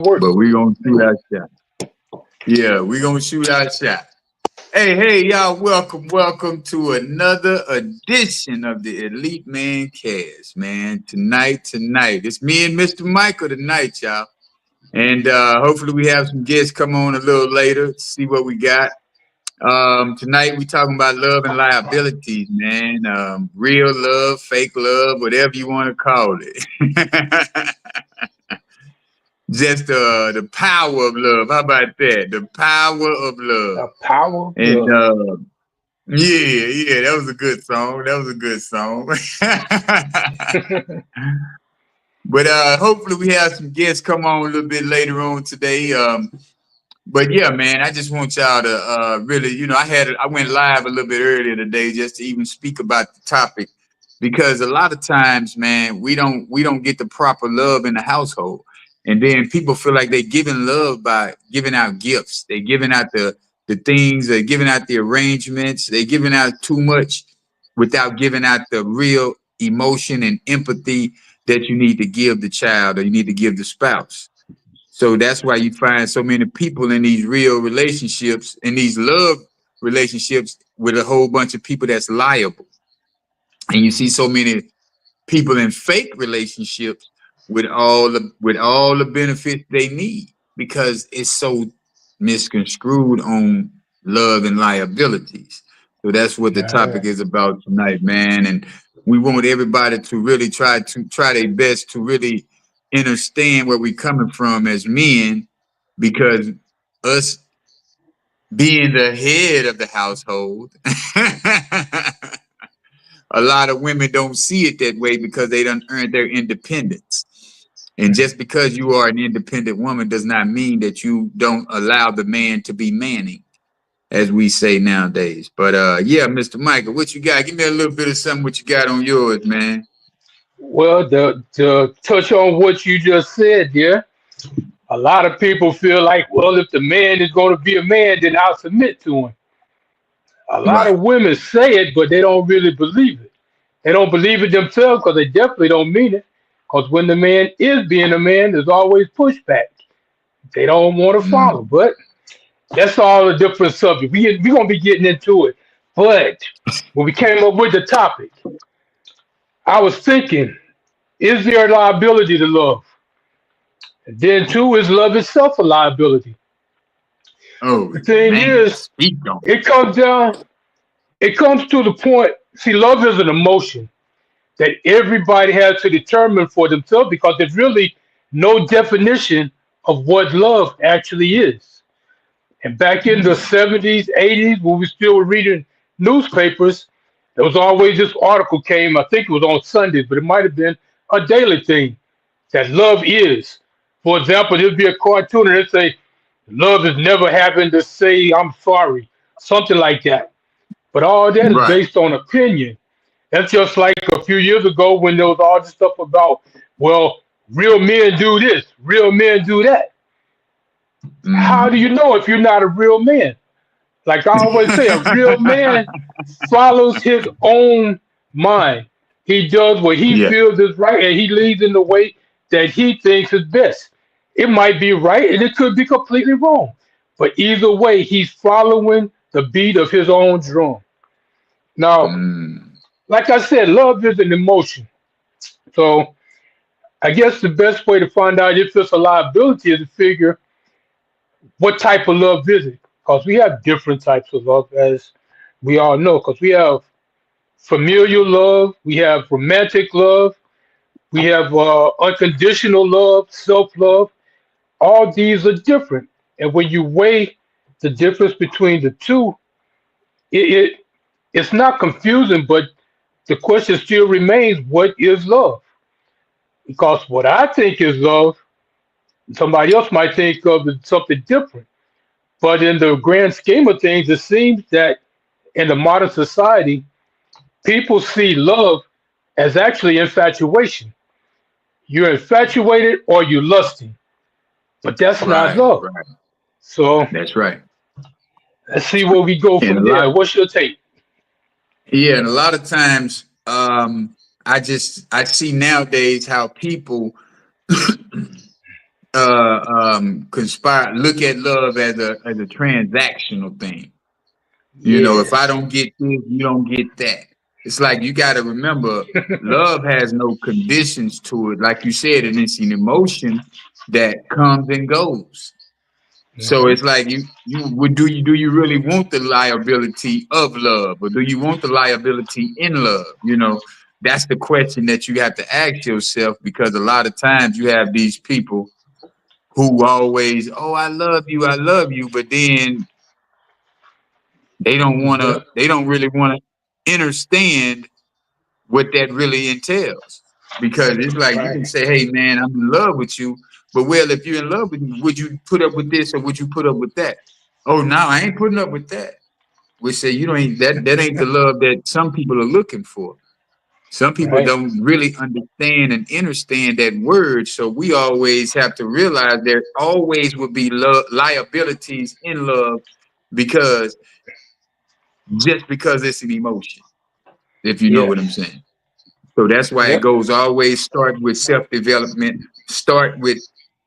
But we gonna shoot our shot. Yeah, we gonna shoot our shot. Hey, y'all, welcome to another edition of the Elite Mancast, man. Tonight. It's me and Mr. Michael tonight, y'all. And hopefully we have some guests come on a little later to see what we got. Tonight we talking about love and liabilities, man. Real love, fake love, whatever you want to call it. Just the power of love. How about that? The power of love. The power of And love. yeah, that was a good song. But hopefully we have some guests come on a little bit later on today. But yeah, man, I just want y'all to really, I went live a little bit earlier today just to even speak about the topic because a lot of times, man, we don't get the proper love in the household. And then people feel like they're giving love by giving out gifts. They're giving out the things, they're giving out the arrangements, they're giving out too much without giving out the real emotion and empathy that you need to give the child or you need to give the spouse. So that's why you find so many people in these real relationships, in these love relationships with a whole bunch of people that's liable. And you see so many people in fake relationships with all the benefits they need because it's so misconstrued on love and liabilities. So that's what the Yeah. topic is about tonight, man. And we want everybody to really try their best to really understand where we're coming from as men, because us being the head of the household, a lot of women don't see it that way because they done earned their independence. And just because you are an independent woman does not mean that you don't allow the man to be manning, as we say nowadays. But yeah, Mr. Michael, what you got? Give me a little bit of something what you got on yours, man. Well, to touch on what you just said, yeah, a lot of people feel like, well, if the man is going to be a man, then I'll submit to him. A lot Right. of women say it, but they don't really believe it. They don't believe it themselves because they definitely don't mean it. Because when the man is being a man, there's always pushback. They don't want to follow. Mm. But that's all a different subject. We're going to be getting into it. But when we came up with the topic, I was thinking, is there a liability to love? And then two, is love itself a liability? Oh, The thing man. is, Speak on it comes down, it comes to the point. See, love is an emotion that everybody has to determine for themselves because there's really no definition of what love actually is. And back in the it. 70s, 80s, when we still were reading newspapers, there was always this article came, I think it was on Sundays, but it might have been a daily thing that love is. For example, there'd be a cartoon and it'd say, love has never happened to say I'm sorry, something like that. But all that is Right. based on opinion. That's just like a few years ago when there was all this stuff about, well, real men do this, real men do that. How do you Mm. know if you're not a real man? Like I always say, a real man follows his own mind. He does what he Yeah. feels is right and he leads in the way that he thinks is best. It might be right and it could be completely wrong. But either way, he's following the beat of his own drum. Now, Mm. like I said, love is an emotion. So I guess the best way to find out if it's a liability is to figure what type of love is it. Because we have different types of love, as we all know. Because we have familial love, we have romantic love, we have unconditional love, self love. All these are different. And when you weigh the difference between the two, it, it it's not confusing, but the question still remains: what is love? Because what I think is love, somebody else might think of as something different. But in the grand scheme of things, it seems that in the modern society, people see love as actually infatuation. You're infatuated or you're lusting, but that's not Right. love. Right. So That's right. let's see where we go And from a there. lot. What's your take? Yeah, and a lot of times, I see nowadays how people conspire look at love as a transactional thing. You know, if Yeah. I don't get this, you don't get that. It's like you got to remember, love has no conditions to it. Like you said, and it's an emotion that comes and goes. So Hmm. it's like you would do you really want the liability of love, or do you want the liability in love? You know, that's the question that you have to ask yourself, because a lot of times you have these people who always, oh, I love you, but then Yep. they don't really want to understand what that really entails. Because it's like you Right. can say, hey man, I'm in love with you, but well, if you're in love with me, would you put up with this or would you put up with that? Oh no, I ain't putting up with that. We say you don't ain't that ain't the love that some people are looking for. Some people Right. don't really understand and understand that word. So we always have to realize there always will be liabilities in love, because just because it's an emotion, if you know what Yes. I'm saying. So that's why it Yep. goes always start with self development, start with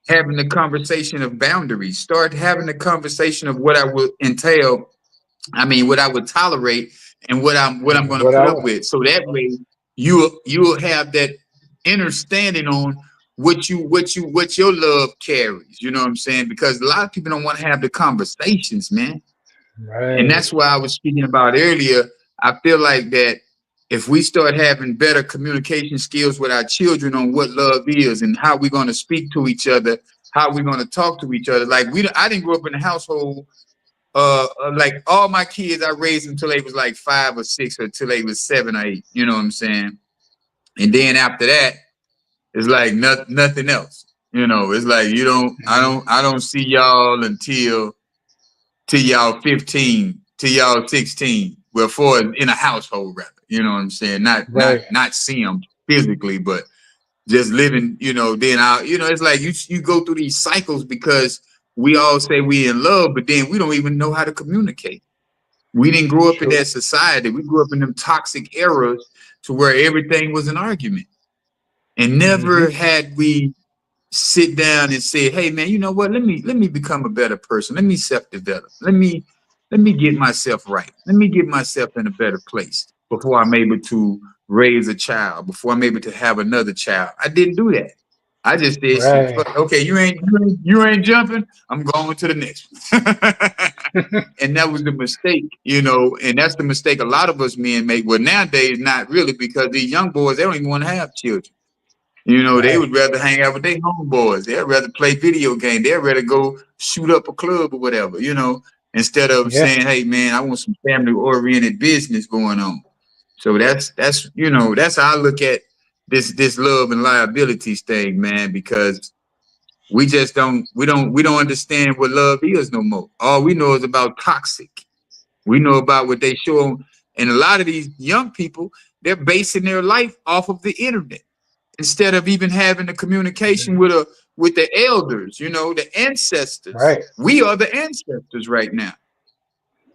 having the conversation of boundaries, start having the conversation of what I will entail. I mean, what I would tolerate and what I'm And going to what put I up want. with. So that way you'll have that understanding on what your love carries. You know what I'm saying? Because a lot of people don't want to have the conversations, man. And Right. that's why I was speaking about earlier. I feel like that if we start having better communication skills with our children on what love is and how we're going to speak to each other, how we're going to talk to each other. Like I didn't grow up in a household. Like all my kids, I raised them until they was like 5 or 6, or till they was 7 or 8. You know what I'm saying? And then after that, it's like nothing else. You know, it's like you don't. Hmm. I don't see y'all until till y'all 15, till y'all 16. Well, for in a household, rather. You know what I'm saying? Right. Not see them physically, but just living. You know, then I. You know, it's like you go through these cycles because we all say we in love, but then we don't even know how to communicate. We didn't grow up in True. that society. We grew up in them toxic eras to where everything was an argument, and Hmm. never had we sit down and say, "Hey, man, you know what? Let me become a better person. Let me self develop. Let me get myself right. Let me get myself in a better place before I'm able to raise a child. Before I'm able to have another child." I didn't do that. I just did shit. Right. Okay, you ain't jumping. I'm going to the next one. And that was the mistake, you know, and that's the mistake a lot of us men make. Well, nowadays, not really, because these young boys, they don't even want to have children. You know, they Right. would rather hang out with their homeboys. They'd rather play video games. They'd rather go shoot up a club or whatever, you know, instead of Yeah. saying, hey, man, I want some family oriented business going on. So that's you know, that's how I look at this love and liabilities thing, man, because we just we don't understand what love is no more. All we know is about toxic. We know about what they show, and a lot of these young people, they're basing their life off of the internet instead of even having the communication Hmm. with the elders, you know, the ancestors. Right. We are the ancestors right now,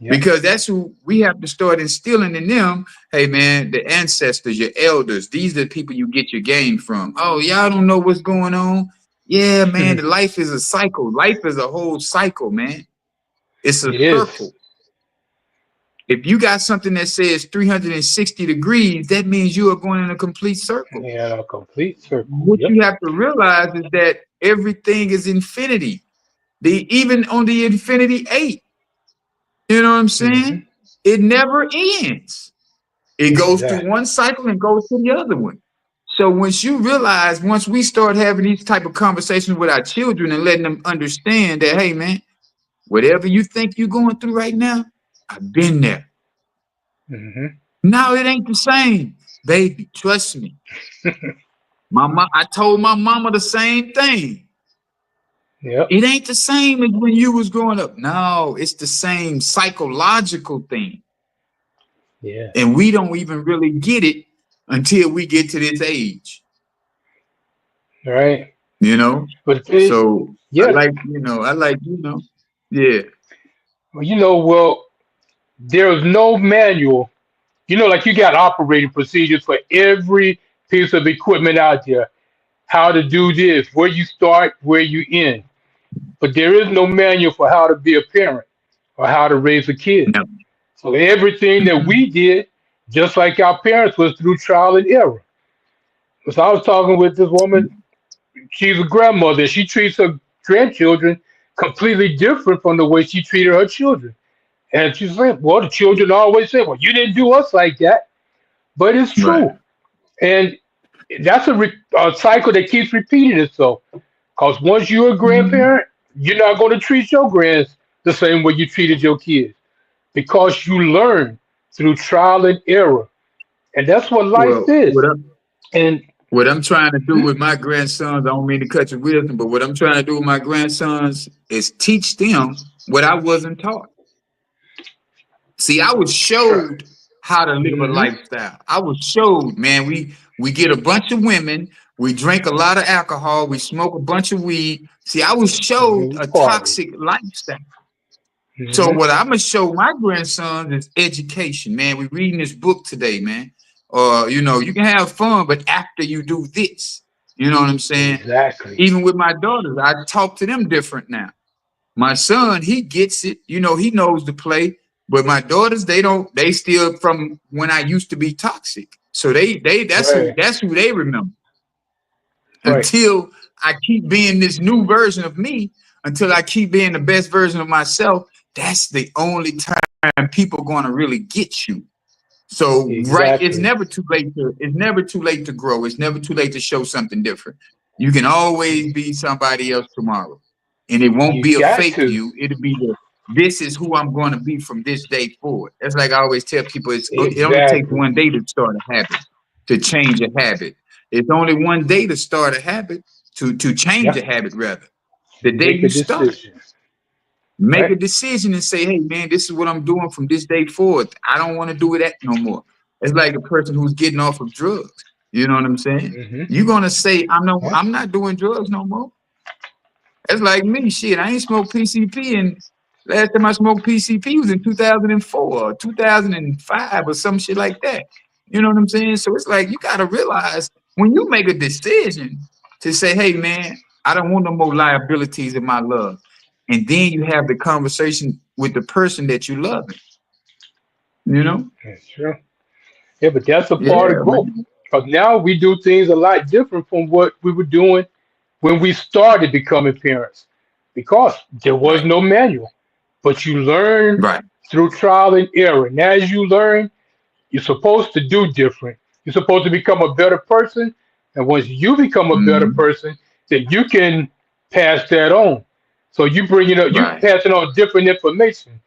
Yep. because that's who we have to start instilling in them. Hey man, the ancestors, your elders, these are the people you get your game from. Oh, y'all don't know what's going on. Yeah, man, the life is a cycle. Life is a whole cycle, man. It's a It is. circle. If you got something that says 360 degrees, that means you are going in a complete circle. Yeah, a complete circle. What Yep. you have to realize is that everything is infinity. Even on the infinity eight, you know what I'm Hmm. saying? It never ends. It goes through Exactly. one cycle and goes to the other one. So once we start having these type of conversations with our children and letting them understand that, hey man, whatever you think you're going through right now, I've been there. Hmm. No, it ain't the same, baby. Trust me. I told my mama the same thing. Yep. It ain't the same as when you was growing up. No, it's the same psychological thing. Yes. And we don't even really get it until we get to this age, Right. you know? But it, So yeah. I like, yeah. Well, well, there's no manual. Like you got operating procedures for every piece of equipment out there. how to do this, where you start, where you end. But there is no manual for how to be a parent or how to raise a kid. No. So everything that Mm-mm. we did, just like our parents, was through trial and error. So I was talking with this woman. She's a grandmother. She treats her grandchildren completely different from the way she treated her children. And she's like, well, the children always say, well, you didn't do us like that. But it's Right. true. And that's a cycle that keeps repeating itself. Because once you're a Mm. grandparent, you're not going to treat your grands the same way you treated your kids because you learn through trial and error. And that's what life Well, is. And what I'm trying to do Mhm. with my grandsons, I don't mean to cut your wisdom, but what I'm trying to do with my grandsons is teach them what I wasn't taught. See, I was showed how to live a Mhm. lifestyle. I was showed, man, we get a bunch of women, we drink a lot of alcohol, we smoke a bunch of weed. See, I was And then showed we a party. toxic lifestyle. So Mhm. what I'm gonna show my grandsons is education, man. We reading this book today, man. You can have fun, but after you do this, you know what I'm saying? Exactly. Even with my daughters, I talk to them different now. My son, he gets it, he knows the play. But my daughters, they don't, they still from when I used to be toxic. So they that's who Right. that's who they remember. Right. Until I keep being this new version of me, until I keep being the best version of myself, that's the only time people gonna really get you. So right, Exactly. it's never too late to grow. It's never too late to show something different. You can always be somebody else tomorrow. And it won't You be a got fake to. you. It'll be this is who I'm going to be from this day forward. That's like I always tell people, it only takes Exactly. one day to start a habit, to change a habit. It's only one day to start a habit, to change Yeah. a habit rather. The day Make a you start it. decision. Make Right. a decision and say, hey, man, this is what I'm doing from this day forward. I don't want to do that no more. It's like a person who's getting off of drugs. You know what I'm saying? Hmm. You're gonna say, Yeah. I'm not doing drugs no more. It's like me, shit. I ain't smoked PCP, and last time I smoked PCP was in 2004 or 2005 or some shit like that. You know what I'm saying? So it's like you gotta realize when you make a decision to say, hey man, I don't want no more liabilities in my love. And then you have the conversation with the person that you love it, you know? That's true. Yeah, but that's a part of Yeah, growth. man. Because now we do things a lot different from what we were doing when we started becoming parents. Because there was Right, no manual. But you learn right. through trial and error. And as you learn, you're supposed to do different. You're supposed to become a better person. And once you become a better Hmm. person, then you can pass that on. So you Right. passing on different information.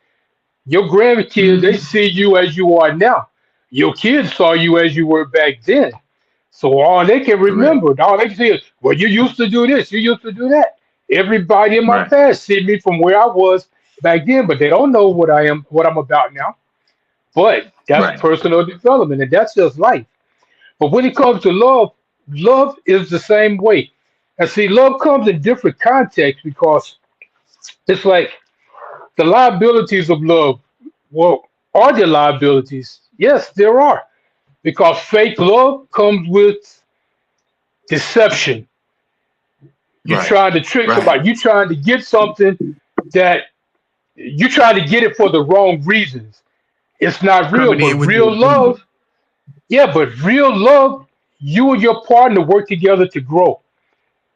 Your grandkids, they Hmm. see you as you are now. Your kids saw you as you were back then. So all they can Correct. remember, all they can see is, well, you used to do this, you used to do that. Everybody in my Right. past see me from where I was back then, but they don't know what I'm about now. But that's Right. personal development, and that's just life. But when it comes to love, love is the same way. And see, love comes in different contexts because it's like the liabilities of love. Well, are there liabilities? Yes, there are. Because fake love comes with deception. You Right. trying to trick Right. somebody. You trying to get something that you trying to get it for the wrong reasons. It's not real, Coming but in with the real agenda. love, yeah, but real love, you and your partner work together to grow.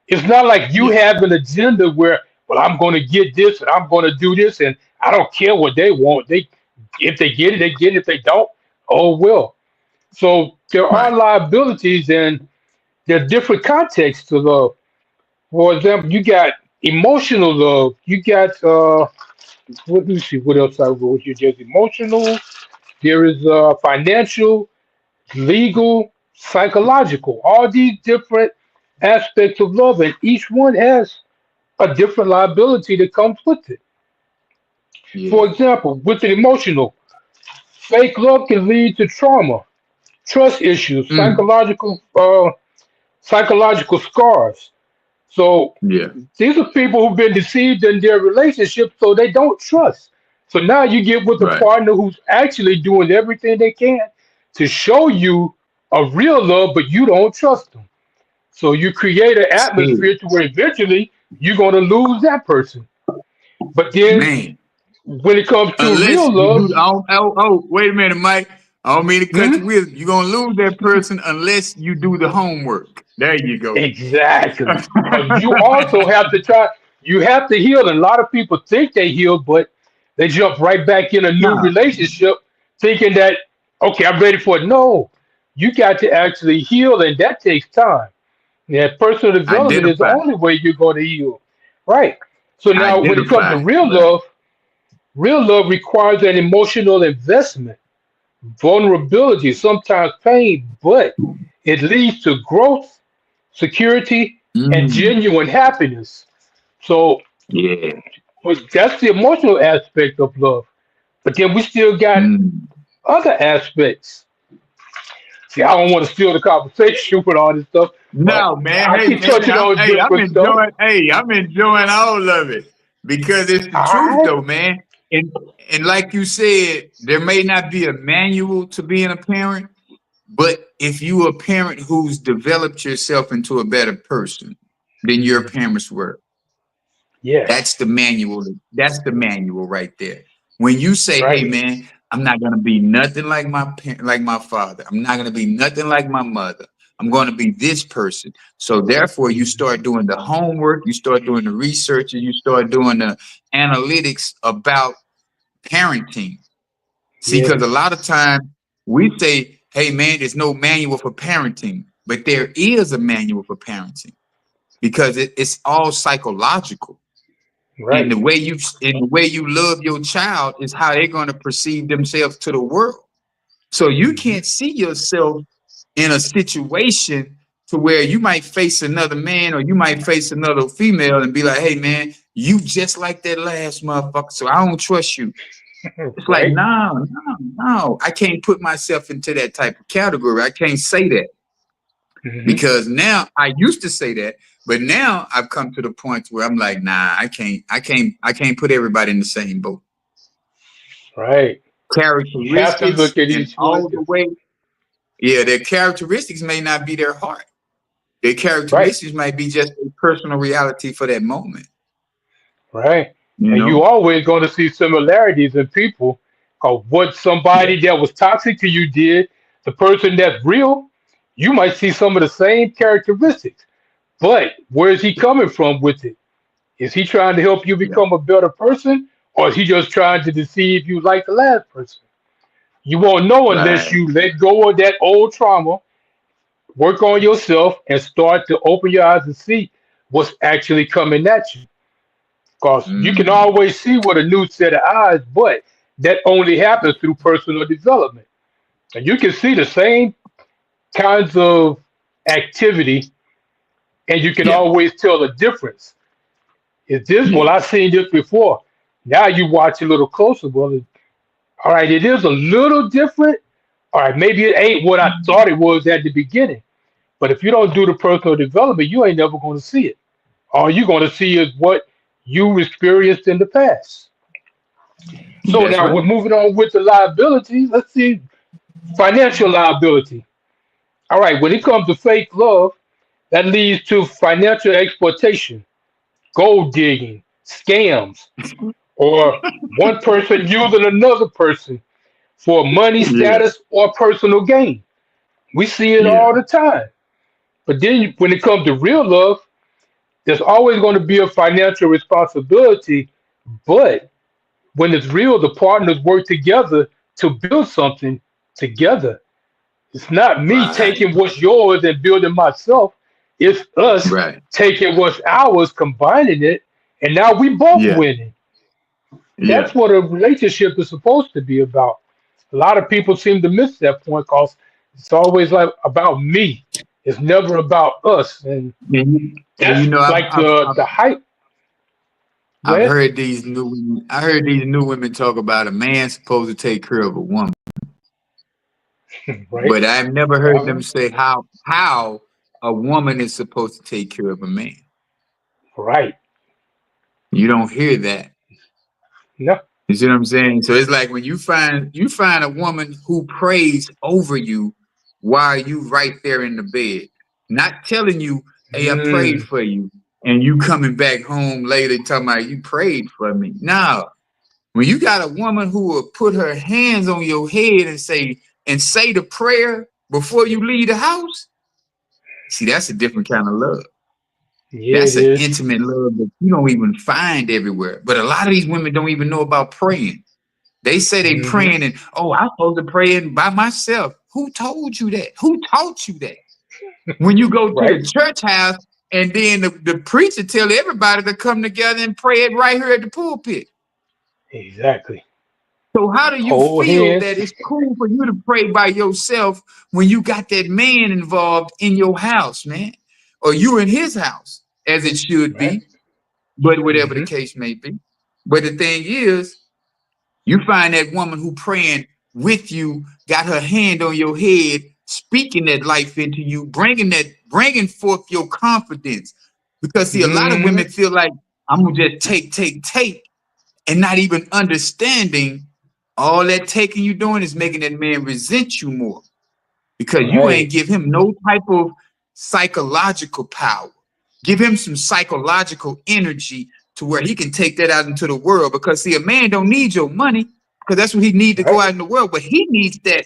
It's not like you Yeah. have an agenda where, well, I'm going to get this and I'm going to do this, and I don't care what they want. If they get it, they get it. If they don't, oh well. So there are Right. liabilities, and there are different contexts to love. For example, you got emotional love. You got let me see what else I wrote here. There's emotional. There is financial, legal, psychological. All these different aspects of love, and each one has a different liability that comes with it. For Yeah. example, with the emotional, fake love can lead to trauma, trust issues, Mm. psychological scars. So Yeah. these are people who've been deceived in their relationship, so they don't trust. So now you get with a Right. partner who's actually doing everything they can to show you a real love, but you don't trust them. So you create an Scared. atmosphere to where eventually you're going to lose that person. But then Man. when it comes to Unless real you love, do, wait a minute, Mike. I don't mean to cut hmm, you with. You're gonna lose that person unless you do the homework. There you go. exactly. Because you also have to try, you have to heal. And a lot of people think they heal, but they jump right back in a new Nah, relationship thinking that, okay, I'm ready for it. No, you got to actually heal, and that takes time. Yeah, personal development is the identify, only way you're going to heal. Right. So now, when it comes to identify. Right. real love requires an emotional investment, vulnerability, sometimes pain, but it leads to growth, security, and Mm, genuine happiness. So yeah. that's the emotional aspect of love. But then we still got Mm. other aspects. See, I don't want to steal the conversation with all this stuff, but No, man. I Hey, keep man. touching on I'm different stuff. enjoying. Hey, I'm enjoying all of it because it's the All truth, right. though, man. And and like you said, there may not be a manual to being a parent, but if you a parent who's developed yourself into a better person than your parents were, Yes. that's the manual. That's the manual right there. When you say, "Hey, Right. man, I'm not gonna be nothing like like my father. I'm not gonna be nothing like my mother. I'm going to be this person." So therefore, you start doing the homework, you start doing the research, and you start doing the analytics about parenting. See, Yes. because a lot of times we say, "Hey, man, there's no manual for parenting," but there is a manual for parenting because it's all psychological. And Right. the way you love your child is how they're going to perceive themselves to the world. So you Hmm. can't see yourself in a situation to where you might face another man or you might face another female and be like, "Hey, man, you just like that last motherfucker, so I don't trust you." It's like, Right. no, no, no. I can't put myself into that type of category. I can't say that Hmm. because now I used to say that, but now I've come to the point where I'm like, nah, I can't put everybody in the same boat. Right. You have to Characteristics look at and each one all the different. way, yeah, their characteristics may not be their heart. Their Right. characteristics might be just a personal reality for that moment. Right. You And you know? always going to see similarities in people of what Yeah. somebody that was toxic to you did, the person that's real, you might see some of the same characteristics. But where is he coming from with it? Is he trying to help you Yeah. become a better person, or is he just trying to deceive you like the last person? You won't know unless Right. you let go of that old trauma, work on yourself, and start to open your eyes and see what's actually coming at you. Because you can Mm. always see with a new set of eyes, but that only happens through personal development. And you can see the same kinds of activity, and you can Yeah. always tell the difference. Is this, Yeah. well, I've seen this before. Now you watch a little closer. Well, all right, it is a little different. All right, maybe it ain't what I thought it was at the beginning. But if you don't do the personal development, you ain't never going to see it. All you're going to see is what you experienced in the past. So That's now right. we're moving on with the liabilities. Let's see financial liability. All right, when it comes to fake love, that leads to financial exploitation, gold digging, scams, or one person using another person for money, Yeah. status, or personal gain. We see it Yeah. all the time. But then when it comes to real love, there's always going to be a financial responsibility. But when it's real, the partners work together to build something together. It's not me Right. taking what's yours and building myself. It's us Right. taking what's ours, combining it, and now we both Yeah. winning. Yeah. That's what a relationship is supposed to be about. A lot of people seem to miss that point because it's always like about me. It's never about us, and And that's you know, like the hype. Go I've ahead. heard these new women. I heard these new women talk about a man supposed to take care of a woman, Right. but I've never heard them Uh, say how a woman is supposed to take care of a man. right. You don't hear that. No. You see what I'm saying? So it's like when you find a woman who prays over you while you right there in the bed, not telling you Hey, I prayed Mm. for you. And you coming back home later talking about you prayed for me. Now, when you got a woman who will put her hands on your head and say the prayer before you leave the house, see, that's a different kind of love. Yeah, That's it an is. intimate love that you don't even find everywhere. But a lot of these women don't even know about praying. They say they Mm-hmm. praying and I'm supposed to pray by myself. Who told you that? Who taught you that? When you go to Right. the church house and then the preacher tell everybody to come together and pray it right here at the pulpit. Exactly. So how do you Hold feel hands. that it's cool for you to pray by yourself when you got that man involved in your house, man? Or you in his house, as it should Right. be, but whatever the Mm-hmm. case may be. But the thing is, you find that woman who praying with you, got her hand on your head, speaking that life into you, bringing forth your confidence. Because see, a lot of Mm-hmm. women feel like I'm gonna just take, and not even understanding all that taking you doing is making that man resent you more because you Right. ain't give him no type of psychological power. Give him some psychological energy to where he can take that out into the world. Because see, a man don't need your money because that's what he need to go Right. out in the world. But he needs that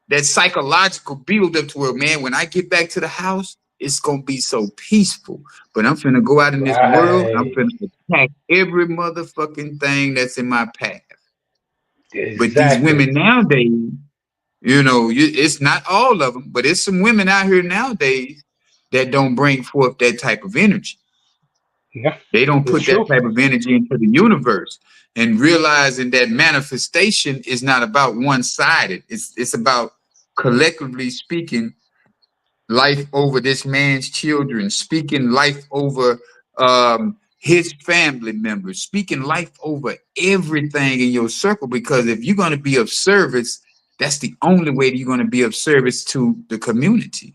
that psychological build up to where, man, when I get back to the house, it's gonna be so peaceful. But I'm finna go out in this world and I'm Right. finna attack every motherfucking thing that's in my path. But these Exactly. women nowadays, it's not all of them, but it's some women out here nowadays that don't bring forth that type of energy. Yeah. They don't It's put that true. type of energy into the universe and realizing that manifestation is not about one sided. It's about collectively speaking life over this man's children, speaking life over his family members, speaking life over everything in your circle. Because if you're going to be of service, that's the only way that you're going to be of service to the community.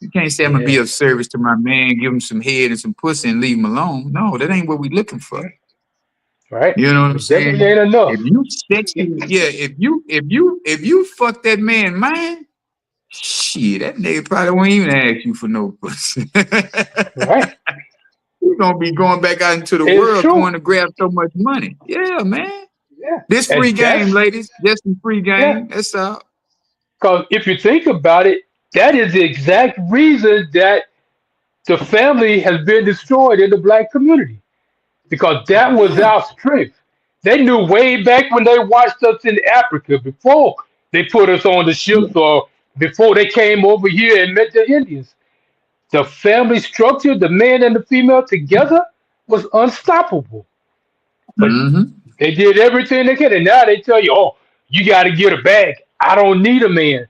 You can't say I'm gonna be Yeah. of service to my man, give him some head and some pussy and leave him alone. No, that ain't what we looking for. Mhm. Right. You know what I'm It definitely saying? ain't If enough. you sexually, yeah, if you fuck that man, man, shit, that nigga probably won't even ask you for no pussy. Right. You're gonna be going back out into the It's world true. going to grab so much money. Yeah, man. Yeah. This free And game, that's ladies. Just some free yeah. game. That's all. Because if you think about it, that is the exact reason that the family has been destroyed in the black community. Because that was Yeah. our strength. They knew way back when they watched us in Africa before they put us on the Yeah. ships or before they came over here and met the Indians. The family structure, the man and the female together, was unstoppable. But Mm-hmm. they did everything they could, and now they tell you, "Oh, you got to get a bag. I don't need a man."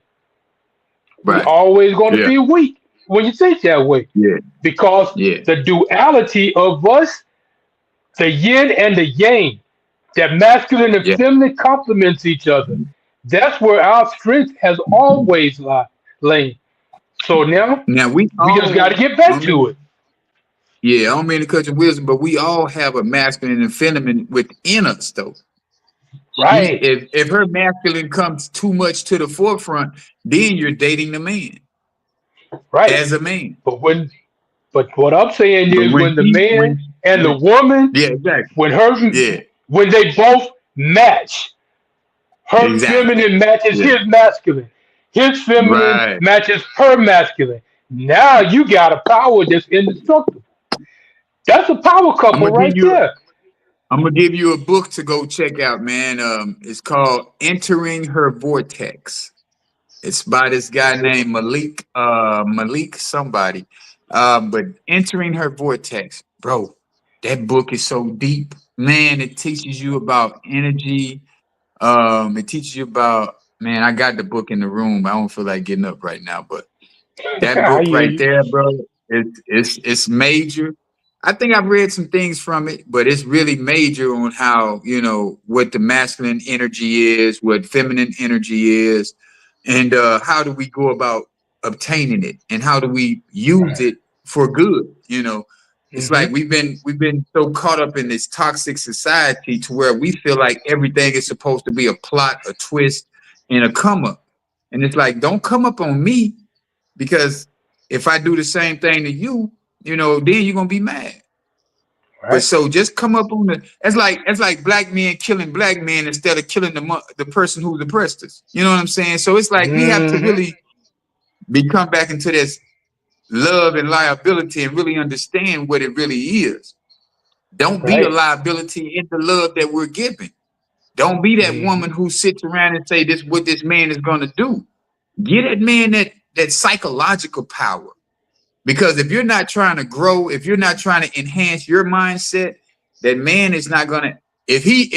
We Right. always going to Yeah. be weak when you think that way, Yeah. because Yeah. the duality of us, the yin and the yang, that masculine and Yeah. feminine complements each other. That's where our strength has always lain. So now Now we we just got all, to get I back to mean, it, yeah, I don't mean to cut your wisdom, but we all have a masculine and feminine within us, though. right? If her masculine comes too much to the forefront, then you're dating the man Right. as a man. But but what I'm saying But is when the man and the woman, yeah, exactly, when her, yeah, when they both match, her exactly, feminine matches yeah, his masculine, his feminine right. matches her masculine. Now you got a power that's indestructible. That's a power I'm couple gonna give right you, there. I'm gonna give you a book to go check out, man. It's called "Entering Her Vortex." It's by this guy named Malik somebody. But entering her vortex, bro, that book is so deep. Man, it teaches you about energy. It teaches you about, man, I got the book in the room. I don't feel like getting up right now, but that I book hear right you. there, bro, it's major. I think I've read some things from it, but it's really major on how, what the masculine energy is, what feminine energy is, and how do we go about obtaining it, and how do we use it for good. It's Hmm. like we've been so caught up in this toxic society to where we feel like everything is supposed to be a plot, a twist, and a come up. And it's like, don't come up on me, because if I do the same thing to you, then you're gonna be mad. But Right. so just come up on the. It's like black men killing black men instead of killing the person who oppressed us. You know what I'm saying? So it's like we have to Mm-hmm. really become back into this love and liability and really understand what it really is. Don't be a Right. liability in the love that we're giving. Don't be that Mm-hmm. woman who sits around and say this what this man is gonna do. Get that man that psychological power. Because if you're not trying to grow, if you're not trying to enhance your mindset, that man is not gonna. If he's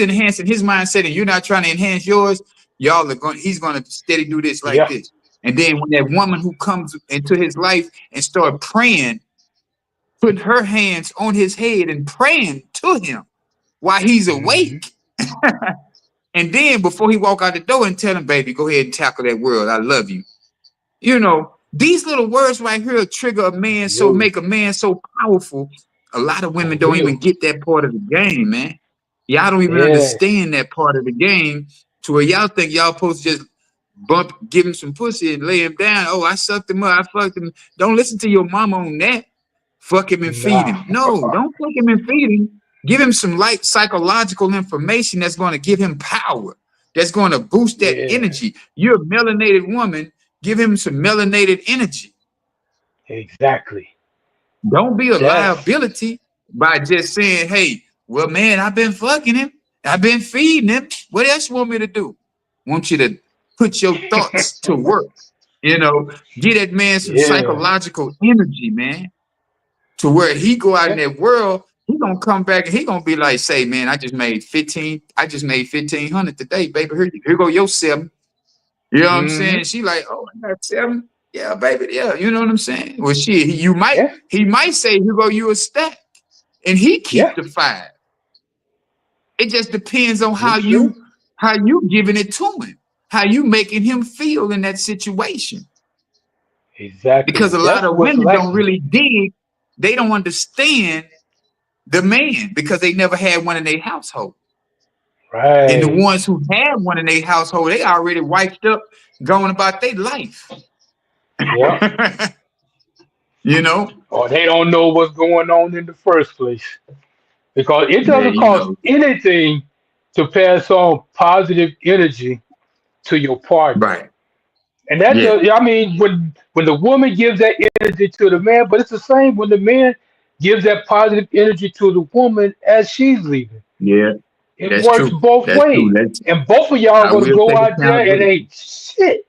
enhancing his mindset and you're not trying to enhance yours, y'all are going. He's gonna steady do this like Yeah. this. And then when that woman who comes into his life and start praying, putting her hands on his head and praying to him while he's Mm-hmm. awake, and then before he walk out the door and tell him, "Baby, go ahead and tackle that world. I love you." These little words right here trigger a man, so Yo, make a man so powerful. A lot of for women don't even real. get that part of the game, man. Y'all don't even Yes. understand that part of the game to where y'all think y'all supposed to just give him some pussy and lay him down. Oh, I sucked him up. I fucked him. Don't listen to your mama on that. Fuck him and feed Nah. him. No, don't fuck him and feed him. Give him some light psychological information that's going to give him power. That's going to boost that Yeah. energy. You're a melanated woman. Give him some melanated energy. Exactly. Don't be a That's liability by just saying, hey, well, man, I've been fucking him. I've been feeding him. What else you want me to do? Want you to put your thoughts to work. Get that man some yeah. psychological energy, man, to where he go out in Yeah. that world, he gonna come back and he gonna be like, say, man, I just made 1,500 today, baby. Here go your 7. You know what I'm Mm-hmm. saying? She like, oh, I got 7. Yeah, baby, yeah. You know what I'm saying? Well, shit, he might say, here go you a stack, and he Yeah. keep the 5. It just depends on You're how true. you giving it to him, how you making him feel in that situation. Because Exactly. a lot That's of what's women don't lacking. really dig, they don't understand the man because they never had one in their household. And the Right. ones who had one in their household, they already wiped up, going about their life. Yeah. you know, Or they don't know what's going on in the first place. Because it man, doesn't cost anything to pass on positive energy to your partner. right? And that Yeah, does, I mean, when the woman gives that energy to the man, but it's the same when the man gives that positive energy to the woman as she's leaving. yeah, It that's works true. both That's true. ways. And both of y'all I gonna will go take out there and accountability, ain't shit.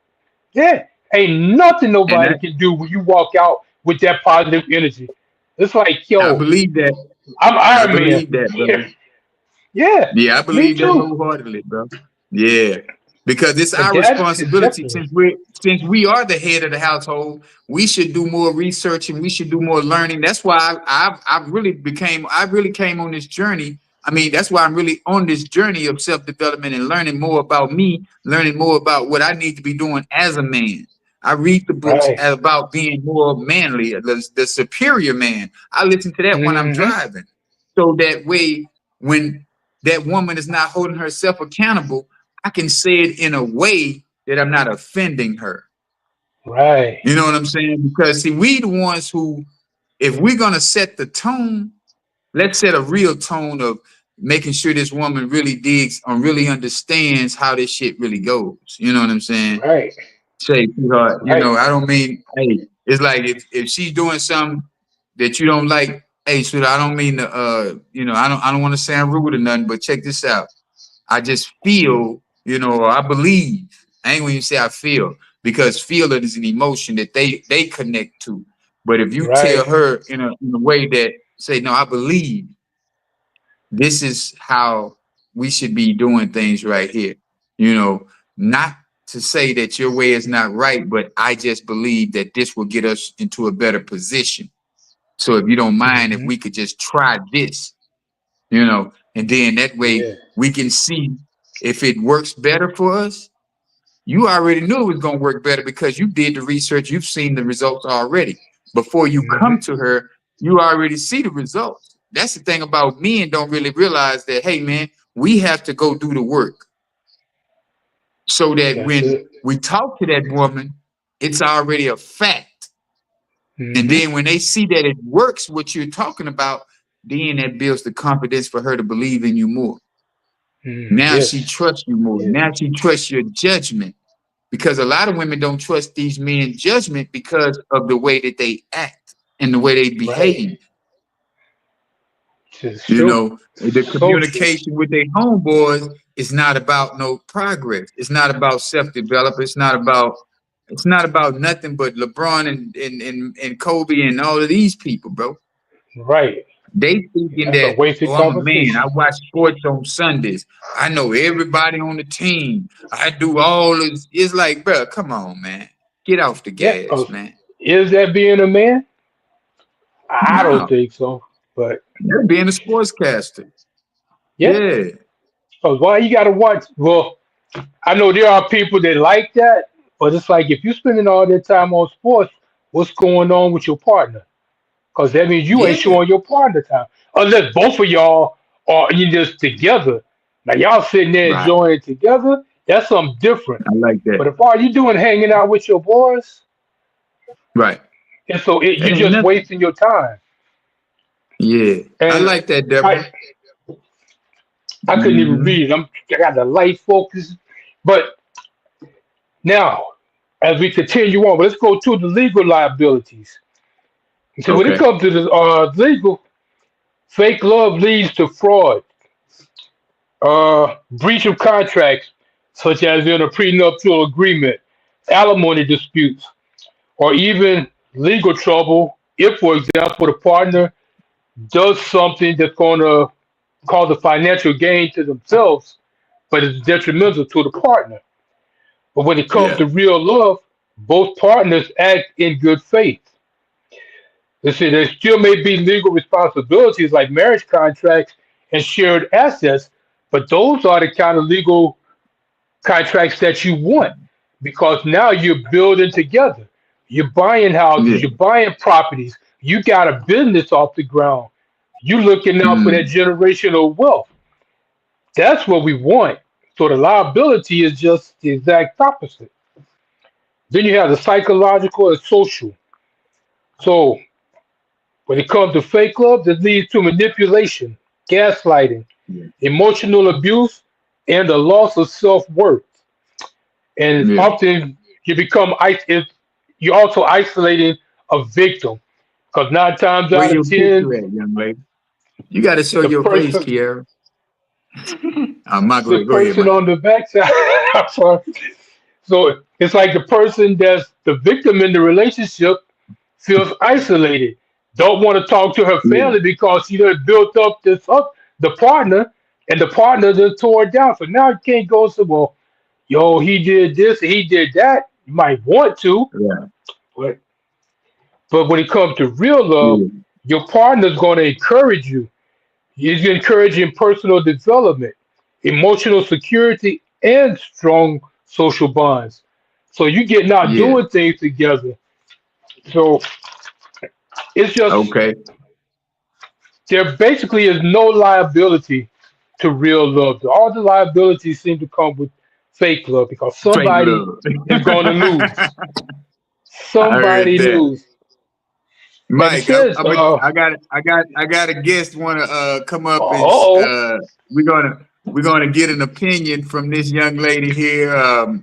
Yeah. Ain't nothing and nobody can do when you walk out with that positive energy. It's like, I yo, believe that. I'm I Iron Man. believe that, brother. Yeah, Yeah, I me believe that too. wholeheartedly, bro. Yeah, because it's And our that's responsibility acceptable. since we are the head of the household. We should do more research and we should do more learning. That's why I really came on this journey. I mean, that's why I'm really on this journey of self development and learning more about me, learning more about what I need to be doing as a man. I read the books Right. about being more manly, the superior man. I listen to that when I'm Hmm. driving, so that way when that woman is not holding herself accountable, I can say it in a way that I'm not offending her. Right. You know what I'm saying? Because see, we the ones who, if we're gonna set the tone, let's set a real tone of making sure this woman really digs or really understands how this shit really goes. You know what I'm saying? Right. Say, sweetheart, Right. I don't mean, hey, it's like if she's doing something that you don't like, hey, sweetheart, I don't mean to, I don't want to sound rude or nothing, but check this out. I just feel, or I believe. I ain't when you say I feel, because feel it is an emotion that they connect to. But if you tell Right. her in a way that say, no, I believe this is how we should be doing things right here. Not to say that your way is not right, but I just believe that this will get us into a better position. So if you don't mind, if Hmm. we could just try this, and then that way Yeah. we can see if it works better for us. You already knew it was going to work better because you did the research. You've seen the results already. Before you Hmm. come to her, you already see the results. That's the thing about men don't really realize that, hey, man, we have to go do the work so that That's when it. we talk to that woman, It's already a fact. And Mm-hmm. then when they see that it works, what you're talking about, then that builds the confidence for her to believe in you more. Now she Yes. trusts you more. Yes. Now she trusts your judgment. Because a lot of women don't trust these men's judgment because of the way that they act and the way they Right. behave. It's You true. know, the So true. communication with their homeboys is not about no progress. It's not about self-development. It's not about nothing but LeBron and Kobe and all of these people, bro. Right. They thinking That's a that, wasted oh, I'm a man. I conversation. watch sports on Sundays. I know everybody on the team. I do all this. It's like, bro, come on, man. Get off the Yeah. gas, 'Cause man. is that being a man? I don't No, think so. But you're being a sportscaster. yeah. Yeah, 'Cause why you gotta watch? Well, I know there are people that like that, but it's like if you're spending all that time on sports, what's going on with your partner? Because that means you ain't yeah, showing your partner time. Unless both of y'all are you just together. Now y'all sitting there right. enjoying it together, that's something different. I like that. But if all you doing hanging out with your boys, Right. and so That you're ain't just nothing. wasting your time. Yeah, I And like that, I Deborah. I couldn't even Hmm. read it. I got the light focus. But now, as we continue on, let's go to the legal liabilities. So when it Okay. comes to the legal, fake love leads to fraud, breach of contracts, such as in a prenuptial agreement, alimony disputes, or even legal trouble if, for example, the partner does something that's going to cause a financial gain to themselves, but it's detrimental to the partner. But when it comes Yeah. to real love, both partners act in good faith. You see, there still may be legal responsibilities like marriage contracts and shared assets, but those are the kind of legal contracts that you want because now you're building together. You're buying houses, Yeah. you're buying properties, you got a business off the ground. You're looking out for that Mm. generational wealth. That's what we want. So the liability is just the exact opposite. Then you have the psychological and social. So when it comes to fake love, that leads to manipulation, gaslighting, Yeah. emotional abuse, and the loss of self worth. And Yeah. often you become you're also isolating a victim because 9 times Where out of your ten, picture at, young lady? You got to show the your face, person Kiara. My go the ahead. Go ahead, person Mike. on the backside. I'm sorry. So it's like the person that's the victim in the relationship feels isolated, don't want to talk to her Yeah. family because she done built up this up the partner, and the partner just tore it down. So now you can't go and say, well, yo, he did this, he did that. You might want to, Yeah. but when it comes to real love, Yeah. your partner's going to encourage you. He's encouraging personal development, emotional security, and strong social bonds. So you getting out Yeah. doing things together. So it's just Okay. there basically is no liability to real love. All the liabilities seem to come with fake love because Fake somebody love. is going to lose. I heard Somebody that. lose. And it Mike, says, I got a guest want to come up and oh, we're gonna get an opinion from this young lady here.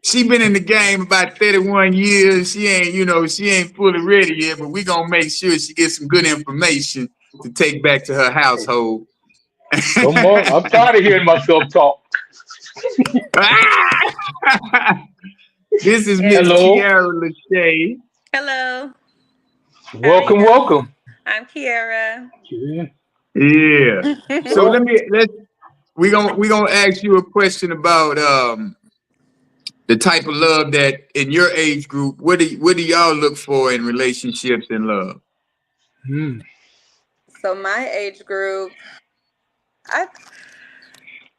She been in the game about 31 years. She ain't fully ready yet, but we're gonna make sure she gets some good information to take back to her household. come on. I'm tired of hearing myself talk. This is Miss Hello. Kiara Lachey. Hello, how are you Welcome, doing? welcome. I'm Kiara. Yeah. Yeah. So Well, let's we gonna ask you a question about the type of love that in your age group, what do y'all look for in relationships and love? hmm, So my age group, I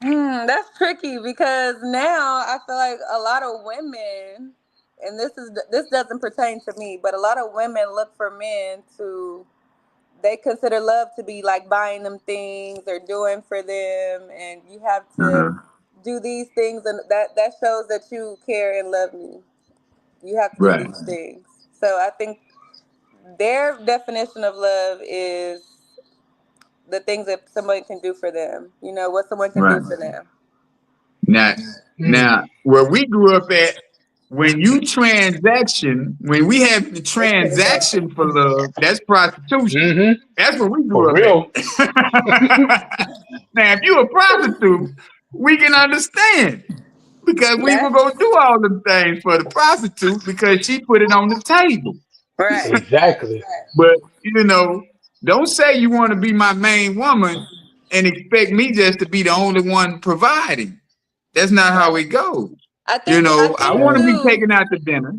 that's tricky because now I feel like a lot of women, and this doesn't pertain to me, but a lot of women look for men to they consider love to be like buying them things or doing for them, and you have to Uh-huh. do these things, and that shows that you care and love me. You have to do Right. these things. So I think their definition of love is the things that someone can do for them. You know, what someone can do Right. for them. Now, Mm. now, where we grew up at, when we have the Let's put it back. transaction for love, that's prostitution. Mm-hmm. That's where we For grew up real. at. Now, if you a prostitute, we can understand because we were That's gonna do all them things for the prostitute because she put it on the table. right. Exactly. But don't say you want to be my main woman and expect me just to be the only one providing. That's not how it goes. I I think want to Right. be too. taken out to dinner.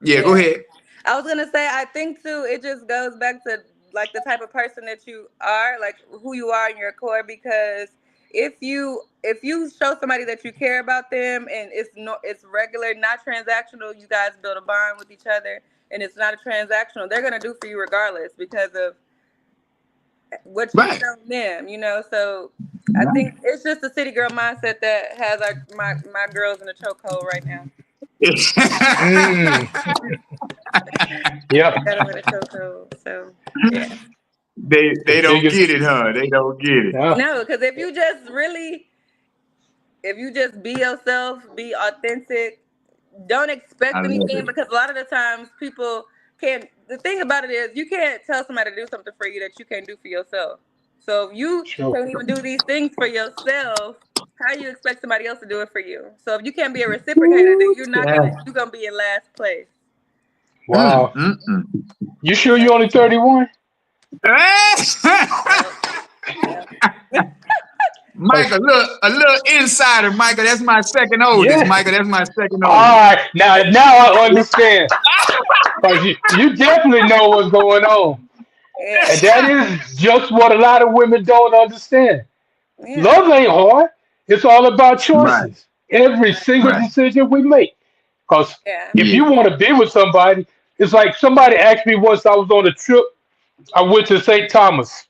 Yeah, go Yeah. ahead. I was gonna say, I think too, it just goes back to like the type of person that you are, like who you are in your core. Because if you show somebody that you care about them and it's regular, not transactional, you guys build a bond with each other, and it's not a transactional, they're gonna do for you regardless because of what you've Right. shown them. So I think it's just the city girl mindset that has my girls in a chokehold right now. Mm. Yep. I got them in a chokehold. So yeah. they The don't biggest. get it, huh? They don't get it. Yeah. No, because if you just be yourself, be authentic, don't I expect love anything it. because a lot of the times people can't. The thing about it is you can't tell somebody to do something for you that you can't do for yourself. So if you Sure. can't even do these things for yourself, how you expect somebody else to do it for you? So if you can't be a reciprocator, then Ooh, you're gonna be in last place. Wow. mm. You sure you only 31? Yep. Yep. Michael, look, a little insider, Michael. That's my second oldest, Yeah. Michael. That's my second All oldest. right. Now I understand. Because you definitely know what's going on. Yeah. And that is just what a lot of women don't understand. Yeah. Love ain't hard. It's all about Right, choices. Every single right. decision we make. Because Yeah. if Yeah. you want to be with somebody, it's like somebody asked me once. I was on a trip. I went to St. Thomas,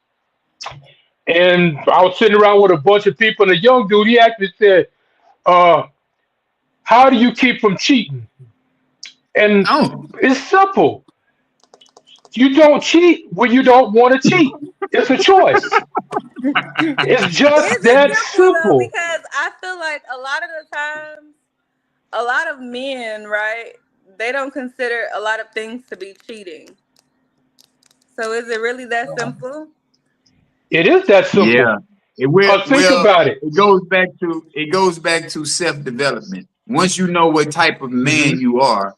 and I was sitting around with a bunch of people. And a young dude, he actually said, uh, "How do you keep from cheating?" And Oh, it's simple. You don't cheat when you don't want to cheat. It's a choice. It's just Is it that simple though? simple. Because I feel like a lot of the times, a lot of men, right? They don't consider a lot of things to be cheating. So is it really that simple? It is that yeah. simple. It will. Cause think Well, about it. it goes back to self development. Once you know what type of Hmm. man you are,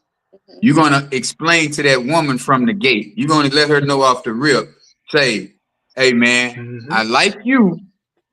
Hmm. you're gonna explain to that woman from the gate. You're gonna let her know off the rip. Say, "Hey, man, Hmm. I like you,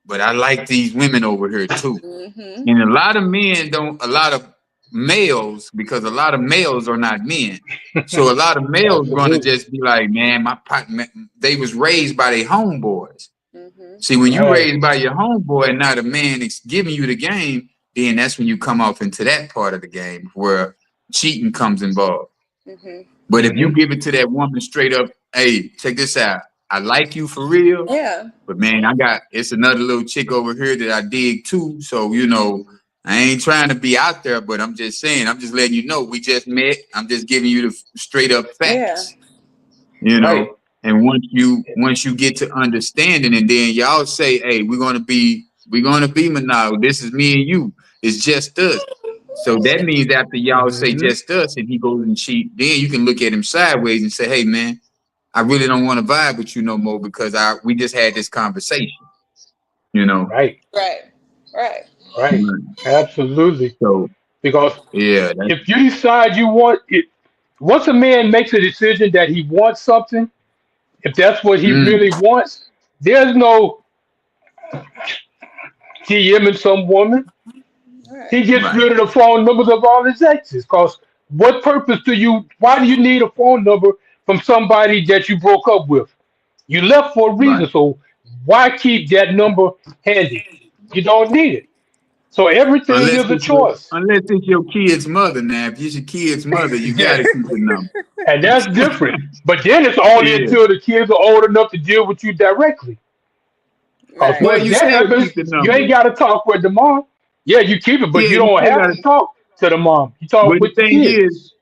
but I like these women over here too." Hmm. And a lot of men don't. A lot of males, because a lot of males are not men. So a lot of males gonna Absolutely. just be like, "Man, my partner, they was raised by their homeboys." Hmm. See, when you Right. raised by your homeboy and not a man giving you the game, then that's when you come off into that part of the game where cheating comes involved. Hmm. But if you Hmm. give it to that woman straight up, hey, check this out. I like you for real, Yeah. but man, it's another little chick over here that I dig too. So, I ain't trying to be out there, but I'm just saying, I'm just letting you know we just met. I'm just giving you the straight up Yeah. facts. you Right. know. And once you get to understanding, and then y'all say, "Hey, we're gonna be monog. This is me and you. It's just us." So that means after y'all say Hmm. just us, and he goes and cheat, then you can look at him sideways and say, "Hey, man, I really don't want to vibe with you no more because we just had this conversation." You know. Right. Right. Right. Right. Right. Absolutely. So Because yeah, that's if you decide you want it, once a man makes a decision that he wants something, if that's what he mm, really wants, there's no DMing some woman. Right. He gets right. rid of the phone numbers of all his exes. Because what purpose why do you need a phone number from somebody that you broke up with? You left for a Right. reason, so why keep that number handy? You don't need it. So everything Unless is a it's your choice. unless it's your kid's mother. Now, if it's your kid's mother, you got to Yes, keep the number. and that's different. But then it's only Yeah. until the kids are old enough to deal with you directly. Because Right. Well, once you that still happens, keep the you number. ain't got to talk with the mom. Yeah, you keep it, but Yeah, you you don't still have got to to. talk to the mom. You talk But the with the thing is, kids.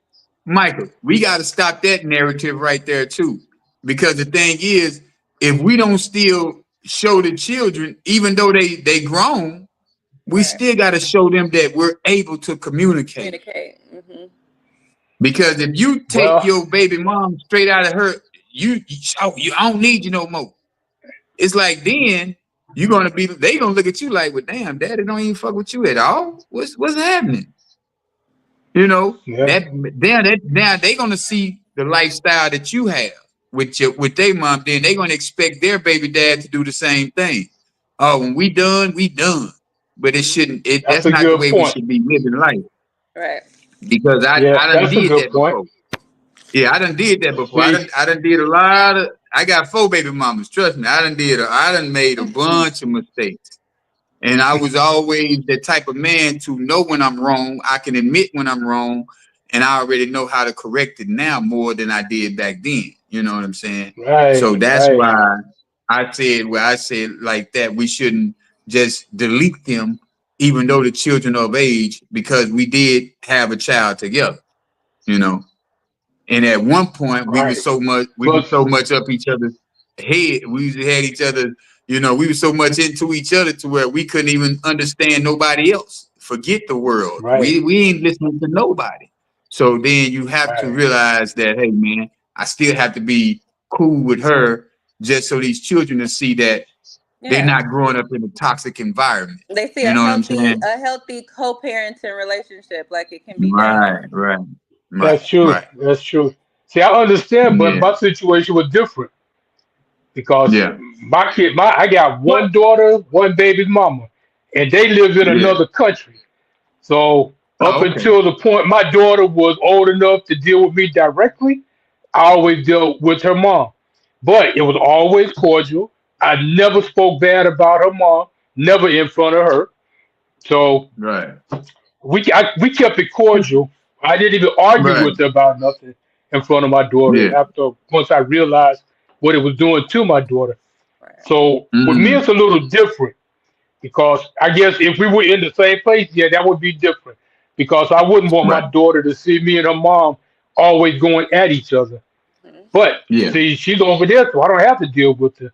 Michael, we got to stop that narrative right there too, because the thing is, if we don't still show the children, even though they grown, we Right. still got to show them that we're able to communicate. Communicate. Mm-hmm. Because if you take Well, your baby mom straight out of her, I don't need you no more. It's like then they gonna look at you like, well, damn, daddy don't even fuck with you at all. What's happening? You know, yeah, now they gonna see the lifestyle that you have with their mom, then they gonna expect their baby dad to do the same thing. Oh, when we done, we done. But it shouldn't that's that's a not the good way we point. should be living life. Right. Because Yeah, I done that's a did good that point. before. Yeah, I done did that before. See, I done did a lot of. I got 4 baby mamas. Trust me, I done made a bunch of mistakes, and I was always the type of man to know when I'm wrong. I can admit when I'm wrong, and I already know how to correct it now more than I did back then. You know what I'm saying? So right, that's right, why I said like that. We shouldn't just delete them, even though the children of age, because we did have a child together. You know. And at one point, right. we were But so much up each other's head. We had each other, we were so much into each other to where we couldn't even understand nobody else. Forget the world. right, We ain't listening to nobody. So then you have to right, realize that, hey man, I still have to be cool with her just so these children will see that they're Yeah. not growing up in a toxic environment. They see You know what I'm saying? a healthy co-parenting relationship, like it can be done. Right, right, right, that's true. right. That's true. See, I understand, but Yeah, my situation was different because yeah. I got What? one daughter, one baby mama, and they live in Yeah. another country. So up Oh, okay. until the point my daughter was old enough to deal with me directly, I always dealt with her mom. But it was always cordial. I never spoke bad about her mom, never in front of her. So Right. we kept it cordial. I didn't even argue Right. with her about nothing in front of my daughter Yeah. after once I realized what it was doing to my daughter. Right. So with me Mm. it's a little different because I guess if we were in the same place, yeah, that would be different. Because I wouldn't want Right. my daughter to see me and her mom always going at each other. Mhm. But Yeah. see, she's over there, so I don't have to deal with her.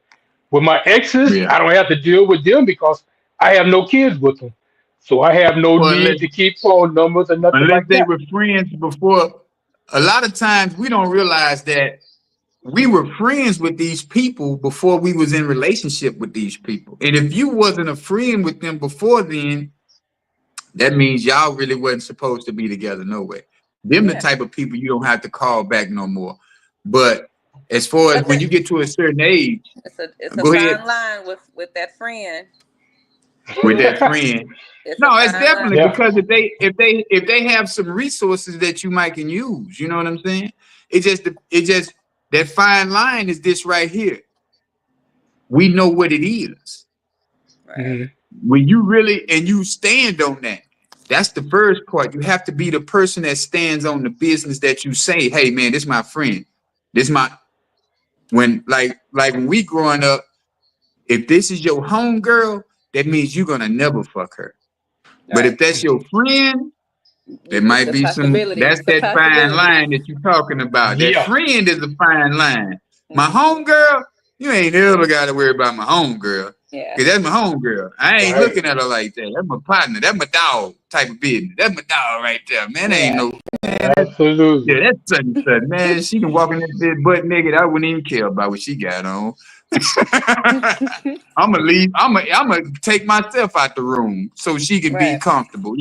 With my exes, Yeah. I don't have to deal with them because I have no kids with them. So I have no Well, need to keep phone numbers or nothing unless like they that. were friends before, a lot of times we don't realize that we were friends with these people before we was in relationship with these people. And if you wasn't a friend with them before then, that means y'all really wasn't supposed to be together no way. Them the Yeah. type of people you don't have to call back no more. But as far as But when that you get to a certain age, it's a go ahead fine line with that friend. with that friend. It's a No, it's fine definitely line. Yeah. because if they have some resources that you might can use, you know what I'm saying? It just that fine line is this right here. We know what it is. Right. Mhm. When you really and you stand on that, that's the first part. You have to be the person that stands on the business that you say, hey man, this is my friend. This my when like when we growing up, if this is your home girl, that means you're gonna never fuck her. But Right. if that's your friend, there It's might a be possibility. that's It's a that fine possibility. line that you're talking about. That Yeah. friend is a fine line. My Hmm. home girl, you ain't ever got to worry about my home girl. Yeah. Cause that's my home girl. I ain't Right. looking at her like that. That's my partner. That's my dog type of business. That's my dog right there. Man, ain't Yeah. no, Absolutely. yeah, that's such and such. Man, she can walk in that bed butt naked. I wouldn't even care about what she got on. I'm gonna leave. I'm gonna take myself out the room so she can be Right. comfortable.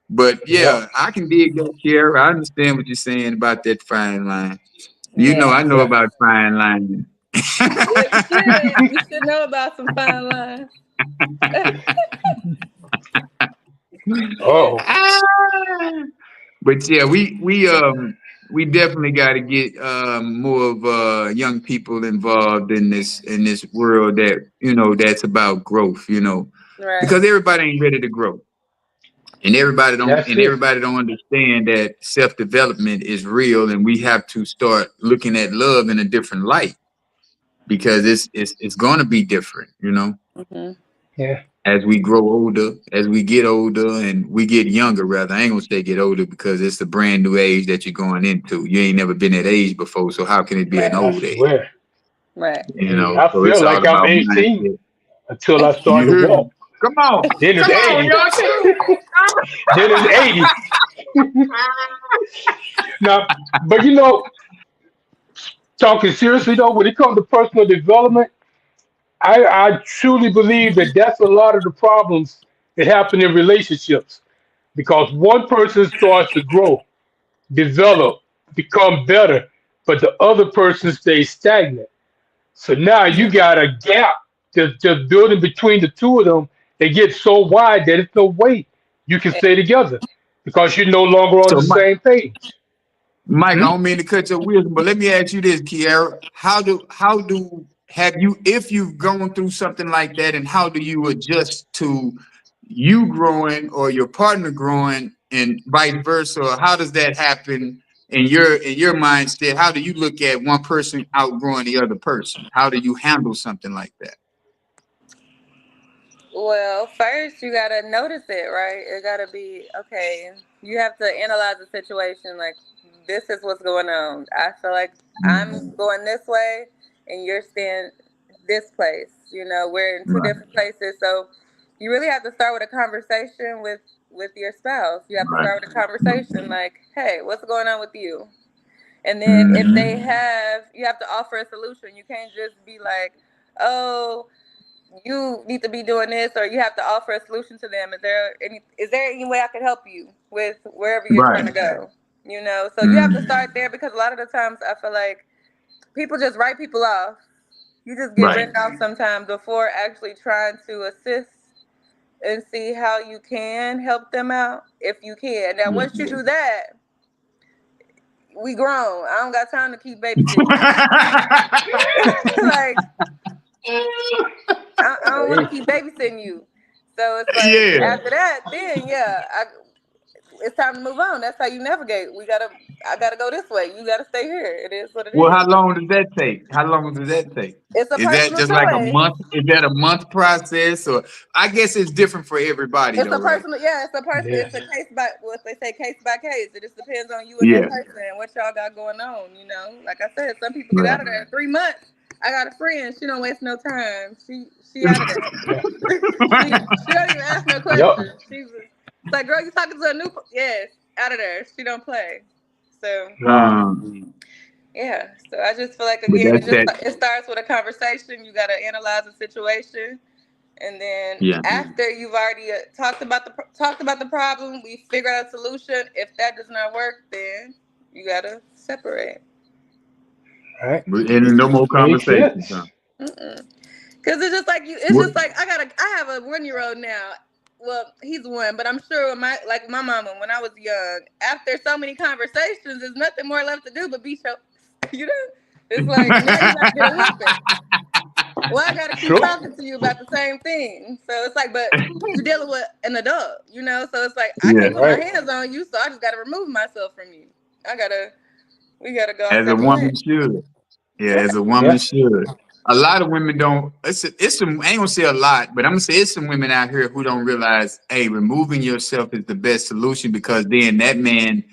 But Yeah. yeah, I can dig that, Kiara. I understand what you're saying about that fine line. Yeah. I know Yeah. about fine line. Yeah, you should. You should know about some fine lines. Yeah. Oh. But yeah, we definitely got to get more of young people involved in this world that that's about growth. Right. Because everybody ain't ready to grow. That's it. Everybody don't understand that self-development is real and we have to start looking at love in a different light because it's going to be different. Hmm. Yeah. as we grow older, as we get older and we get younger, rather. I ain't gonna say get older because it's a brand new age that you're going into. You ain't never been that age before, so how can it be an Right. I old age? swear. Right. You Hey, know, I so feel it's all like I'm about 18 mindset. until I start You to heard me? walk. Then it's Come on, 80. youngster. Then it's 80. Now, but talking seriously though, when it comes to personal development, I truly believe that that's a lot of the problems that happen in relationships because one person starts to grow, develop, become better, but the other person stays stagnant. So now you got a gap just building between the two of them. They get so wide that there's no way you can Yeah. stay together because you're no longer on So the same page. Mike, I Hmm? don't mean to cut your wisdom, but let me ask you this, Kiara. How do have you, if you've gone through something like that, and how do you adjust to you growing or your partner growing and vice versa? Or how does that happen in your mindset? How do you look at one person outgrowing the other person? How do you handle something like that? Well, first you gotta notice it, right? It gotta be okay. You have to analyze the situation. Like, this is what's going on. I feel like I'm Mhm. going this way, and you're staying this place. We're in two Right, different places, so you really have to start with a conversation with your spouse. You have to right. start with a conversation like, "Hey, what's going on with you?" And then if they Hmm. have, you have to offer a solution. You can't just be like, "Oh, you need to be doing this," or you have to offer a solution to them. Is there any way I can help you with wherever you're trying to Right. go? So you have to Hmm. start there, because a lot of the times I feel like people just write people off. You just get Right. written off sometimes before actually trying to assist and see how you can help them out, if you can. Now, once you do that, we grown. I don't got time to keep babysitting you. Like, I don't want to Hey, keep babysitting you. So it's like, Yeah. after that, then yeah, it's time to move on. That's how you navigate. I gotta go this way. You gotta stay here. It is what it Well, is. how long does that take? How long does that take? It's a Is that personal just like a choice. month? Is that a month process? Or I guess it's different for everybody It's though, a right? personal, yeah. It's a person. yeah, It's a case by what they say, case by case. It just depends on you and that Yeah. person and what y'all got going on. Like I said, some people get out Right. of there in 3 months. I got a friend. She don't waste no time. She out of there. yeah, She don't even ask no yep, questions. It's like, girl, you talking to a new? Yes, out of there. She don't play. So wow, yeah. So I just feel like, But again, that's that. it starts with a conversation. You got to analyze the situation, and then Yeah. after you've already talked about the problem, we figure out a solution. If that does not work, then you gotta separate. all right, And no more makes conversations, huh? sense. Mm-mm. Cause it's just like you. It's What? just like I have a 1 year old now. Well, he's one, but I'm sure my mama, when I was young, after so many conversations, there's nothing more left to do but beat your. You know, it's like now you gotta get a whooping. Well, I gotta keep True. talking to you about the same thing. So it's like, but you're dealing with an adult. So it's like, I Yeah. can't put my Right. hands on you, so I just gotta remove myself from you. I gotta, we gotta go our As a separate ways. woman should. Yeah, Right. as a woman Yeah. should. A lot of women don't. It's some. I ain't gonna say a lot, but I'm gonna say it's some women out here who don't realize, hey, removing yourself is the best solution because then that man,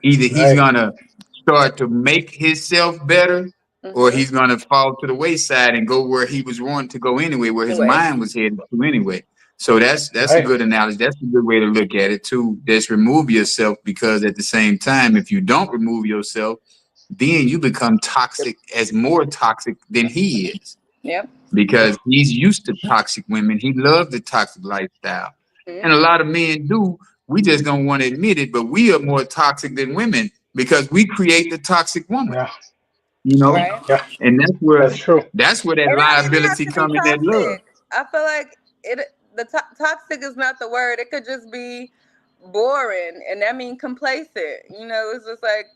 either he's Right. gonna start to make himself better, or Mm-hmm. he's gonna fall to the wayside and go where he was wanting to go anyway, where his Anyway. mind was headed to anyway. So that's a Right. good analogy. That's a good way to look at it too. Just remove yourself because at the same time, if you don't remove yourself then you become toxic as more toxic than he is Yep. Yeah. because he's used to toxic women. He loves the toxic lifestyle. And a Mm-hmm. lot of men do. We just don't want to admit it, but we are more toxic than women because we create the toxic woman, Yeah. you know? Right. Yeah. And That's true. that's where that It don't even have liability to be come in that love. toxic. I feel like toxic is not the word. It could just be boring, and that means complacent. It's just like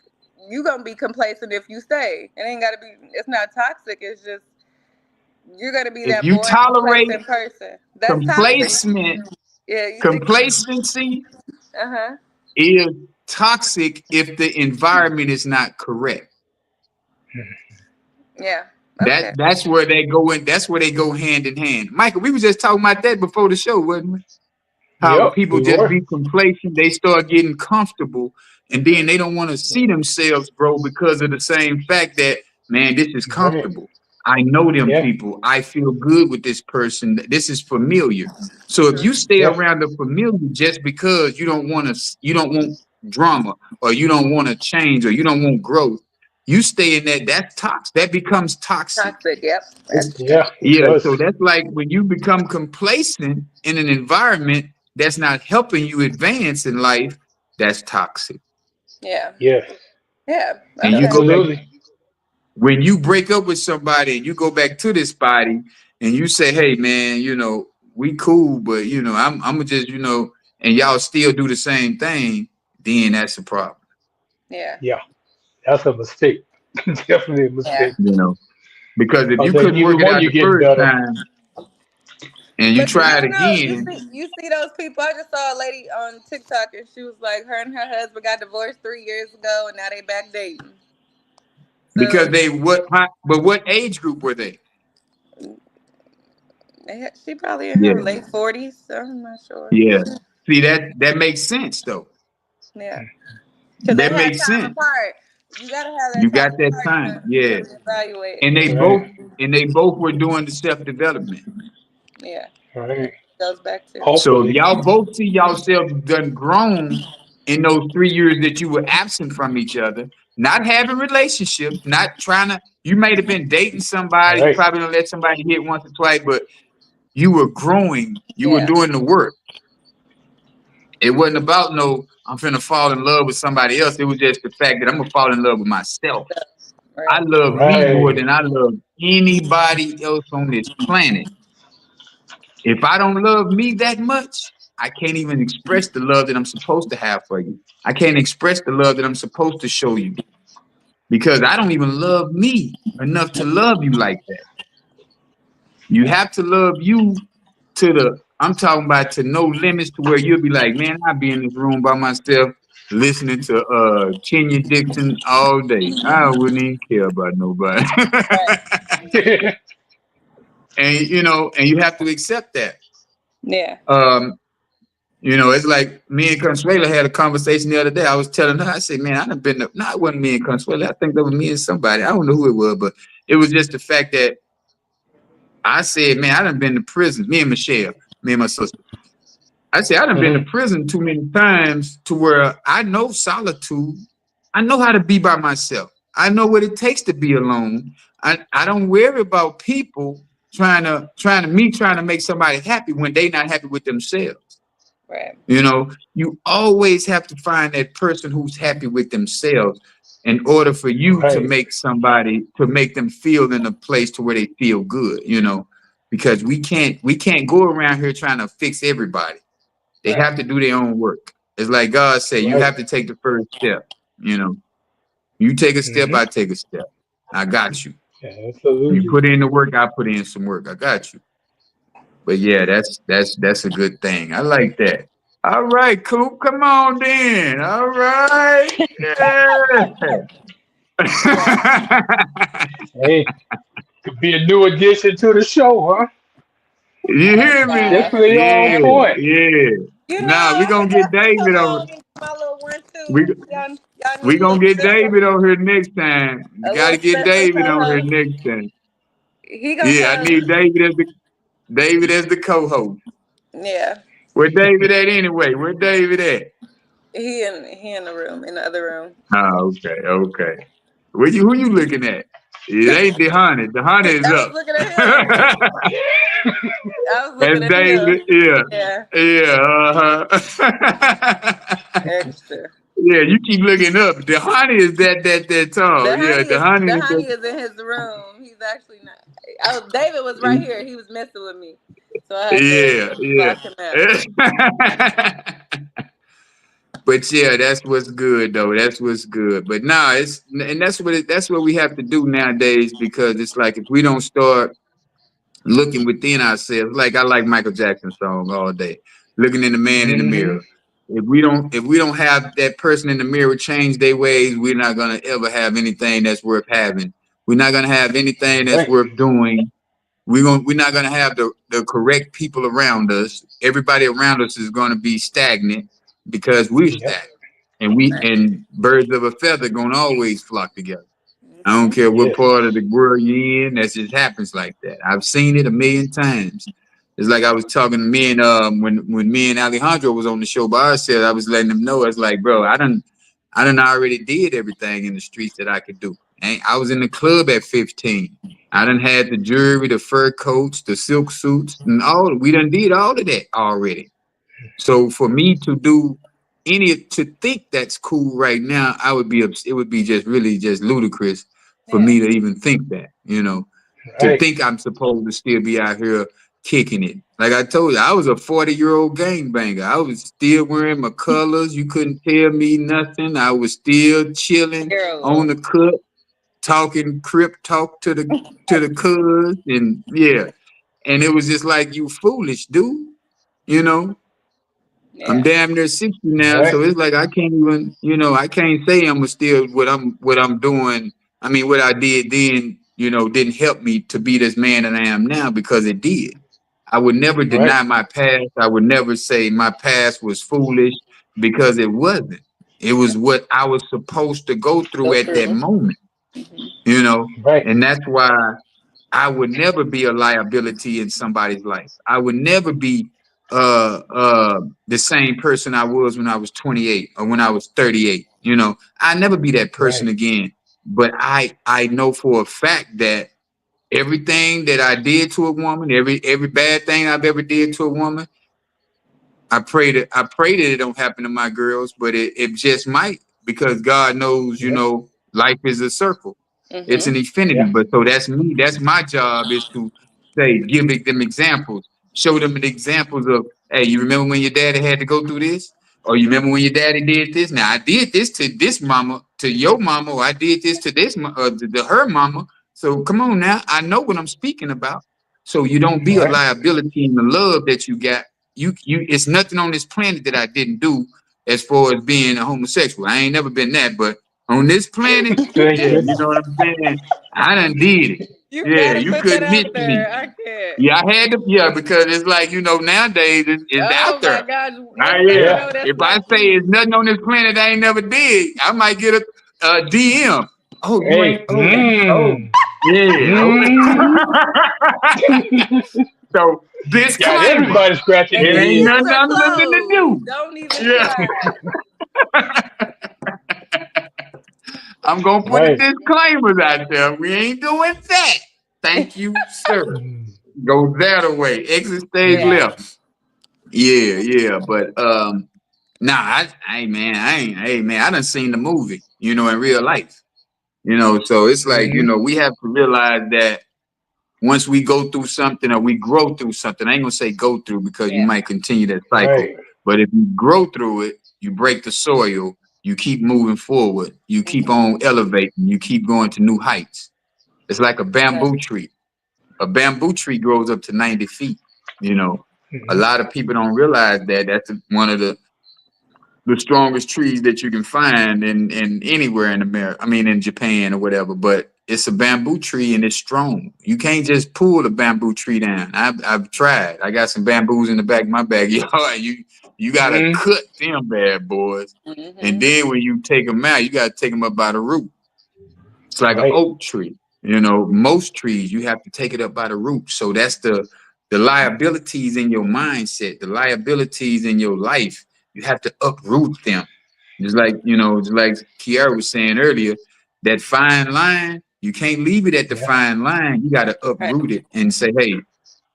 you gonna be complacent if you stay. It ain't gotta be. It's not toxic. It's just you're gonna be If that you boring, tolerate complacent person. That's toxic. complacement, Yeah, you see. complacency Uh-huh. is toxic if the environment is not correct. Yeah. Okay. That's where they go in. That's where they go hand in hand. Michael, we were just talking about that before the show, wasn't we? How Yep, people we just were. be complacent, they start getting comfortable, and then they don't want to see themselves grow because of the same fact that, man, this is Right. comfortable. I know them Yeah. people. I feel good with this person. This is familiar. So if you stay Yeah. around the familiar just because you don't want drama, or you don't want to change, or you don't want growth, you stay in that. That's toxic. That becomes toxic. Toxic. Yep. That's true. Yeah. It Yeah, does. so that's like when you become complacent in an environment that's not helping you advance in life, that's toxic. Yeah. Yes. Yeah. And you Okay. go back, Absolutely. when you break up with somebody and you go back to this body and you say, hey man, we cool, but I'm just, and y'all still do the same thing, then that's a problem. Yeah. Yeah. That's a mistake. Definitely a Yeah. mistake. You know, because if I'll you say couldn't neither work it one of out you the getting first better. time and you But do try it you know again, you see those people? I just saw a lady on TikTok and she was like, her and her husband got divorced 3 years ago and now they back dating. because So but what age group were they? she probably in her Yeah. late 40s. So I'm not sure. Yeah. See, that makes sense though. Yeah, because they That had makes time sense. apart. You gotta have that You got time that apart time. Yeah. to evaluate. And they And both Right. and they both were doing the self-development. yeah, Right. goes back to So if Hopefully. y'all both see yourselves done grown in those 3 years that you were absent from each other, not having relationships, not trying to, you might have been dating somebody, you Right. probably don't let somebody hit once or twice, but you were growing, you were yeah, doing the work. It wasn't about no, I'm finna fall in love with somebody else. It was just the fact that I'm gonna fall in love with myself. I right, love me more Right. than I love anybody else on this planet. If I don't love me that much, I can't even express the love that I'm supposed to have for you. I can't express the love that I'm supposed to show you because I don't even love me enough to love you like that. You have to love you I'm talking about to no limits to where you'll be like, man, I'll be in this room by myself listening to Kenya Dixon all day. I wouldn't even care about nobody. right, And you have to accept that. yeah, Um, it's like me and Consuela had a conversation the other day. I was telling her, I said, man, I done been to, no, it wasn't me and Consuela. I think that was me and somebody. I don't know who it was, but it was just the fact that I said, man, I done been to prison. Me and Michelle, me and my sister. I said, I done been to Mhm. prison too many times to where I know solitude. I know how to be by myself. I know what it takes to be alone. I don't worry about people trying to make somebody happy when they not happy with themselves. right, You always have to find that person who's happy with themselves in order for you to Right. make them feel in a place to where they feel good, because we can't go around here trying to fix everybody. They right, have to do their own work. It's like God said, you Right. have to take the first step. You know, you take a step, Hmm. I take a step. I got you. You Absolutely. put in the work, I put in some work. I got you. But yeah, that's a good thing. I like that. All right, Coop, come on then. All right. Yeah. yeah. Hey, could be a new addition to the show, huh? You Oh hear me? God, Definitely on Yeah, point. yeah. Nah, we I gonna get forgot to David come on. on and get my little 1 2. We Y'all need we a little gonna get special, David on here next time. You a gotta little get special David on here co-host. next time. He gonna Yeah, I need come. David as the co-host. Yeah, Where David at anyway? Where David at? he in the room in the other room. Oh, okay, okay. Who you looking at? It ain't the honey. The honey is I was up. looking at him. I was That's looking at David. him. Yeah. Yeah, Yeah. Uh-huh. extra. Yeah, you keep looking up. The honey is that tall. Yeah, the honey The is honey that. is in his room. He's actually not. David was right here. He was messing with me, so I had to Yeah, lock him out. yeah. But yeah, that's what's good though. That's what's good. But nah, that's what we have to do nowadays because it's like if we don't start looking within ourselves, like I like Michael Jackson's song all day, looking in the man in the Hmm. mirror. If we don't have that person in the mirror change their ways, we're not gonna ever have anything that's worth having We're not gonna have anything that's Right. worth doing. We're not gonna have the correct people around us. Everybody around us is gonna be stagnant because we're Yep. stagnant. And birds of a feather gonna always flock together. I don't Mm-hmm. care what Yes. part of the world you're in. That just happens like that. I've seen it a million times. It's like I was talking to me and when me and Alejandro was on the show by ourselves, I was letting them know. I was like, bro, I done already did everything in the streets that I could do. I was in the club at 15. I done had the jewelry, the fur coats, the silk suits, and all. We done did all of that already. So for me to do to think that's cool right now, it would be just really just ludicrous for Yeah. me to even think that, to Right. think I'm supposed to still be out here kicking it. Like I told you, I was a 40-year-old gangbanger. I was still wearing my colors. You couldn't tell me nothing. I was still chilling on Terrible. the cut, talking crip talk to the cuz, and yeah. And it was just like, you foolish dude, you know. I'm Yeah. damn near 60 now, Right. so it's like I can't even, I can't say I'm still what I'm doing. I mean, what I did then, didn't help me to be this man that I am now, because it did. I would never Right. deny my past. I would never say my past was foolish, because it wasn't. It was what I was supposed to go through Go at that through. moment, Mm-hmm. you know, Right. and that's why I would never be a liability in somebody's life. I would never be the same person I was when I was 28 or when I was 38. I never be that person Right. again. But I know for a fact that everything that I did to a woman, every bad thing I've ever did to a woman, I pray that it don't happen to my girls, but it just might, because God knows, Yep. life is a circle. It's Mm-hmm. an infinity. Yeah. But so that's me. That's my job, is to say, them examples, show them the examples of, hey, you remember when your daddy had to go through this? Or you remember when your daddy did this? Now I did this to this mama, to your mama, or I did this to to her mama. So come on now, I know what I'm speaking about. So you don't be a Right. liability in the love that you got. It's nothing on this planet that I didn't do as far as being a homosexual. I ain't never been that, but on this planet, Thank yeah, you know goodness. what I'm saying? I done did it. You Yeah, gotta you put that couldn't miss out me. there. I can't. Yeah, I had to, yeah, because it's like, nowadays it's Oh out my there. gosh. Next thing you Yeah. Yeah. know, that's If I like say you. it's nothing on this planet I ain't never did, I might get a DM. Oh, you ain't, Hey. oh, yeah, Mm. okay. So, Got disclaimer, everybody scratching The it their ain't head. DMs nothing, are nothing to closed. do. Don't even Yeah. try. I'm gonna put the Right. disclaimers out there. We ain't doing that. Thank you, sir. Mm. Go that away. Exit stage Mm. Yeah. left. Yeah, yeah. But nah, hey man, I done seen the movie, in real life. So it's like, Mm-hmm. we have to realize that once we go through something, or we grow through something, I ain't gonna say go through, because you Yeah. might continue that cycle. Right. But if you grow through it, you break the soil, you keep moving forward, you keep Mm-hmm. on elevating, you keep going to new heights. It's like a bamboo Exactly. tree. A bamboo tree grows up to 90 feet. You know, a Mm-hmm. lot of people don't realize that that's one of the strongest trees that you can find in anywhere in America. I mean, in Japan or whatever. But it's a bamboo tree and it's strong. You can't just pull the bamboo tree down. I've tried. I got some bamboos in the back of my backyard. You gotta Mm-hmm. cut them bad boys, and Mm-hmm. then when you take them out, you gotta take them up by the root. It's like an Right. oak tree. Most trees you have to take it up by the root. So that's the liabilities in your mindset, the liabilities in your life. You have to uproot them. Just like Kiara was saying earlier, that fine line, you can't leave it at the Yeah. fine line. You got to Right. uproot it and say, hey,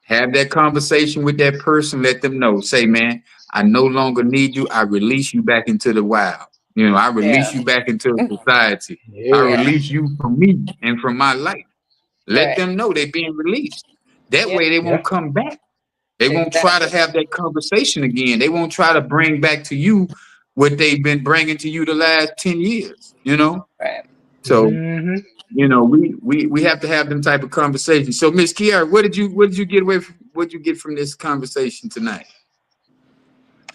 have that conversation with that person. Let them know. Say, man, I no longer need you. I release you back into the wild. I release Yeah. you back into society. I Yeah. Yeah. release you from me and from my life. Let Right. them know they're being released. That Yep. way they Yeah. won't come back. They won't try to Exactly. have that conversation again. They won't try to bring back to you what they've been bringing to you the last 10 years. Right. So, Mm-hmm. we have to have them type of conversations. So, Miss Kiara, what did you get away from what did you get from this conversation tonight?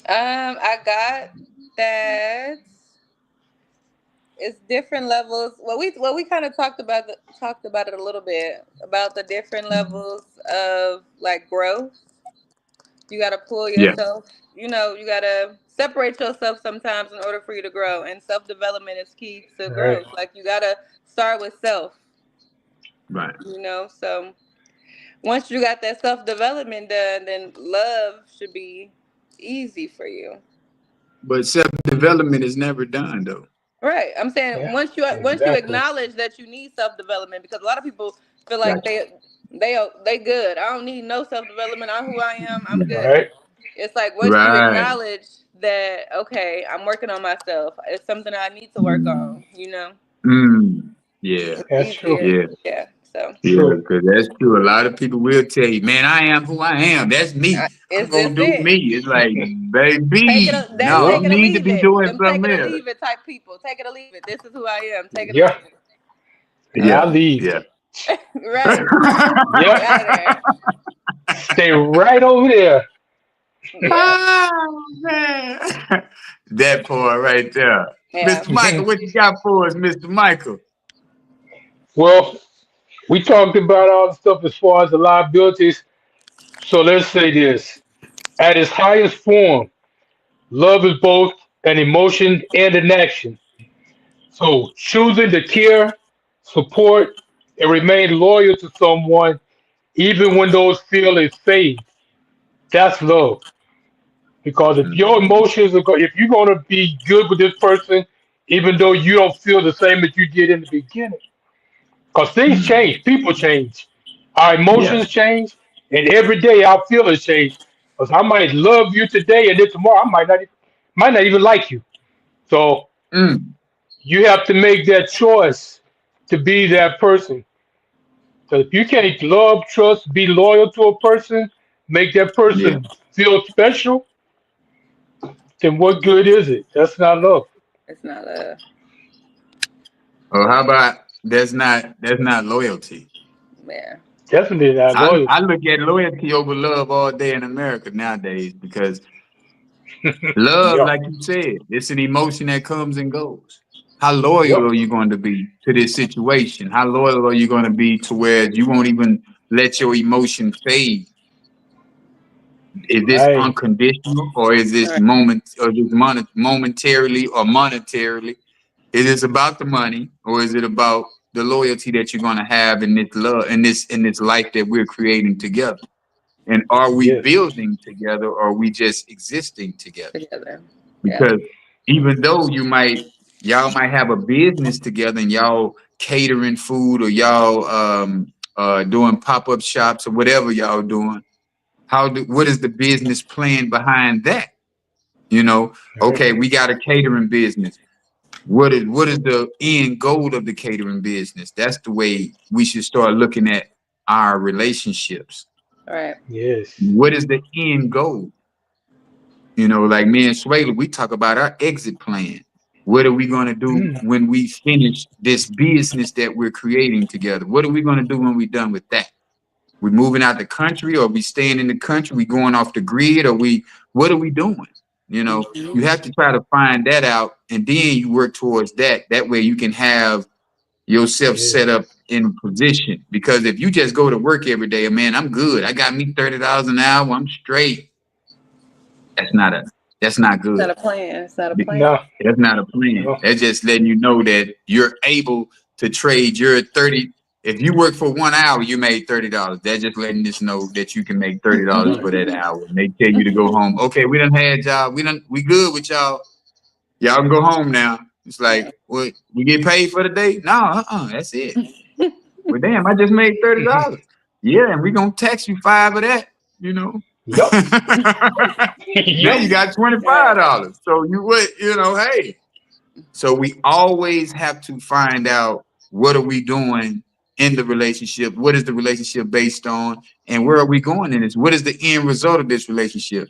I got that it's different levels. We kind of talked about it a little bit about the different levels of like growth. You got to pull Yeah, yourself. You got to separate yourself sometimes in order for you to grow. And self development is key to Right. growth. Like you got to start with self. right. So once you got that self development done, then love should be easy for you. But self-development is never done though. Right. I'm saying Yeah. once you Exactly. acknowledge that you need self development, because a lot of people feel like Gotcha. they good. I don't need no self development. I'm who I am. I'm Yeah. good. Right. It's like once you Right. acknowledge that, okay, I'm working on myself. It's something I need to work on. Mm. Yeah. It's That's true. easier. Yeah. Yeah. So Yeah. True. Because that's true. A lot of people will tell you, man, I am who I am. That's me. I'm it's gonna just do it. me. It's like, Take it. baby, That's no, Yep. take you it or need to leave be it. doing Them take it something or else. leave it type people. Take it or leave it. This is who I am. Take it or Yeah. leave And Yeah. I leave. Yeah. it. Right. Yep. Get out of there. Stay right over there. Yeah. Oh, man. That part right there. Yeah. Mr. Michael, what you got for us, Mr. Michael? Well, we talked about all the stuff as far as the liabilities. So let's say this. At its highest form, love is both an emotion and an action. So choosing to care, support, and remain loyal to someone, even when those feelings fade, that's love. Because if your Mm, emotions if you're gonna be good with this person, even though you don't feel the same as you did in the beginning, because things mm. change, people change, our Yeah. emotions change, and every day our feelings change. Because I might love you today, and then tomorrow I might not even like you. So Mm, you have to make that choice to be that person. So if you can't love, trust, be loyal to a person, make that yeah. person feel special, then what good is it? That's not love. It's not a Or how about that's not loyalty? yeah. Definitely not I loyalty. look at loyalty over love all day in America nowadays because love, Yep. like you said, it's an emotion that comes and goes. How loyal Yep. are you going to be to this situation? How loyal are you going to be to where you won't even let your emotion fade? Is this Right. unconditional or is All this right. momentarily or monetarily? Is this about the money or is it about the loyalty that you're going to have in this love in this life that we're creating together? And are we Yes. building together or are we just existing together? Together. Yeah. Because even though y'all might have a business together and y'all catering food or y'all doing pop-up shops or whatever y'all doing, what is the business plan behind that? Right. Okay, we got a catering business. What is the end goal of the catering business? That's the way we should start looking at our relationships. All right. Yes. What is the end goal? Like me and Swayla, we talk about our exit plan. What are we going to do Mm. when we finish this business that we're creating together? What are we going to do when we're done with that? We moving out the country or we staying in the country? We going off the grid or what are we doing? You Mhm. have to try to find that out and then you work towards that. That way you can have yourself set Yes. up in position. Because if you just go to work every day, man, I'm good. I got me $30 an hour. I'm straight. That's not a that's not It's not good. a plan. It's not a plan. No. That's not a plan. No. That's just letting you know that you're able to trade your 30. If you work for 1 hour, you made $30. That's just letting us know that you can make $30 Right. for that hour. And they tell you to go home. Okay, we done had y'all. We good with y'all. Y'all can go home now. It's Yeah. like, what, we get paid for the day? No, that's it. Well, damn, I just made $30. Yeah, and we gonna tax you five of that, you know. Yep. Now Yep. you got Right. $25. So hey. So we always have to find out what are we doing in the relationship? What is the relationship based on? And where are we going in this? What is the end result of this relationship?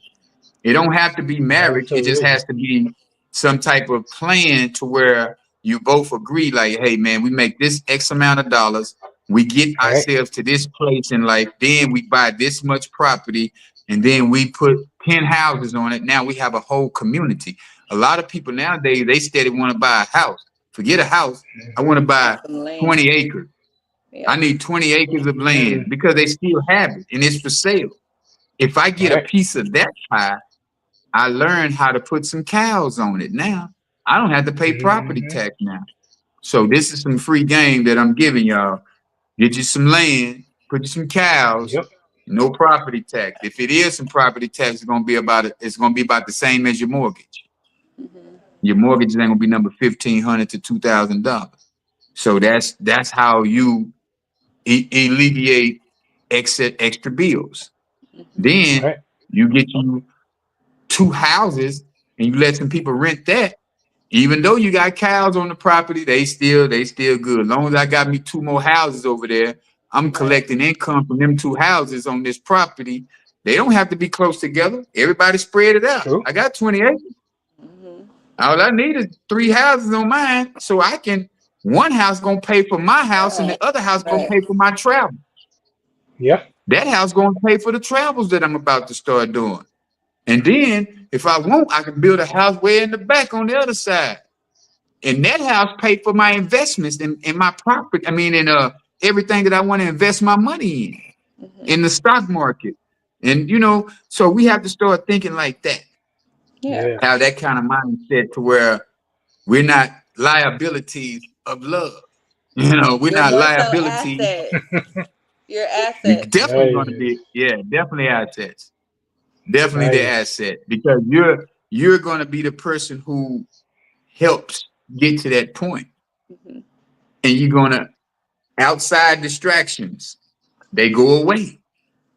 It don't have to be marriage. It just Absolutely. has to be some type of plan to where you both agree, like, hey, man, we make this X amount of dollars. We get Right. ourselves to this place in life. Then we buy this much property and then we put 10 houses on it. Now we have a whole community. A lot of people nowadays, they steady want to buy a house. Forget a house. I want to buy 20 acres. Yeah. I need 20 acres of land because they still have it and it's for sale. If I get a Right. piece of that pie, I learned how to put some cows on it. Now I don't have to pay property tax now. So this is some free game that I'm giving y'all. Get you some land, put you some cows, Yep. no property tax. If it is some property tax, it's gonna be about the same as your mortgage. Mm-hmm. Your mortgage is gonna be number $1,500 to $2,000. So that's how you alleviate extra bills. Mm-hmm. Then Right. you get you 2 houses and you let some people rent that. Even though you got cows on the property, they still good. As long as I got me 2 more houses over there, I'm Right. collecting income from them 2 houses on this property. They don't have to be close together. Everybody spread it out. True. I got 20 acres. Mm-hmm. All I need is 3 houses on mine, so I can. One house gonna pay for my house, and the other house gonna Right. pay for my travel. Yep. That house gonna pay for the travels that I'm about to start doing. And then, if I want, I can build a house way in the back on the other side. And that house paid for my investments in my property. I mean, in everything that I want to invest my money Mm-hmm. in the stock market. And so we have to start thinking like that. Yeah. Yeah. Have that kind of mindset to where we're not liabilities of love. We're You're not more so liabilities. assets. You're We're assets. definitely going to Right. be, yeah, definitely assets. Definitely the Nice. asset because you're going to be the person who helps get to that point, Mm-hmm. and you're going to outside distractions, they go away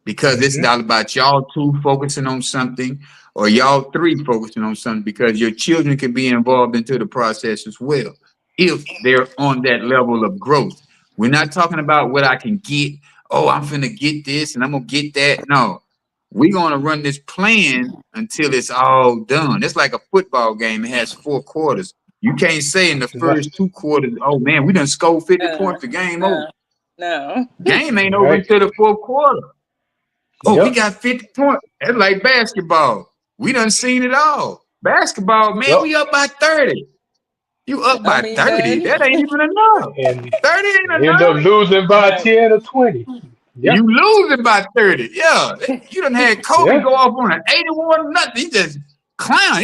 because it's Mm-hmm. all about y'all two focusing on something or y'all three focusing on something because your children can be involved into the process as well if they're on that level of growth. We're not talking about what I can get. Oh, I'm finna get this and I'm gonna get that. No, we're gonna run this plan until it's all done. It's like a football game. It has 4 quarters. You can't say in the first Right. 2 quarters, oh man, we done scored 50 No. points, the game over. No. No. Game ain't over Right. until the 4th quarter. Oh, we Yep. got 50 points. That's like basketball. We done seen it all. Basketball, man, Yep. we up by 30. You That up don't by mean 30. nothing. That ain't even enough. And 30 ain't end up enough. losing by Right. 10 or 20. You Yep. losing by 30. Yeah. You done had Kobe Yeah. go off on an 81 nothing. He just clown.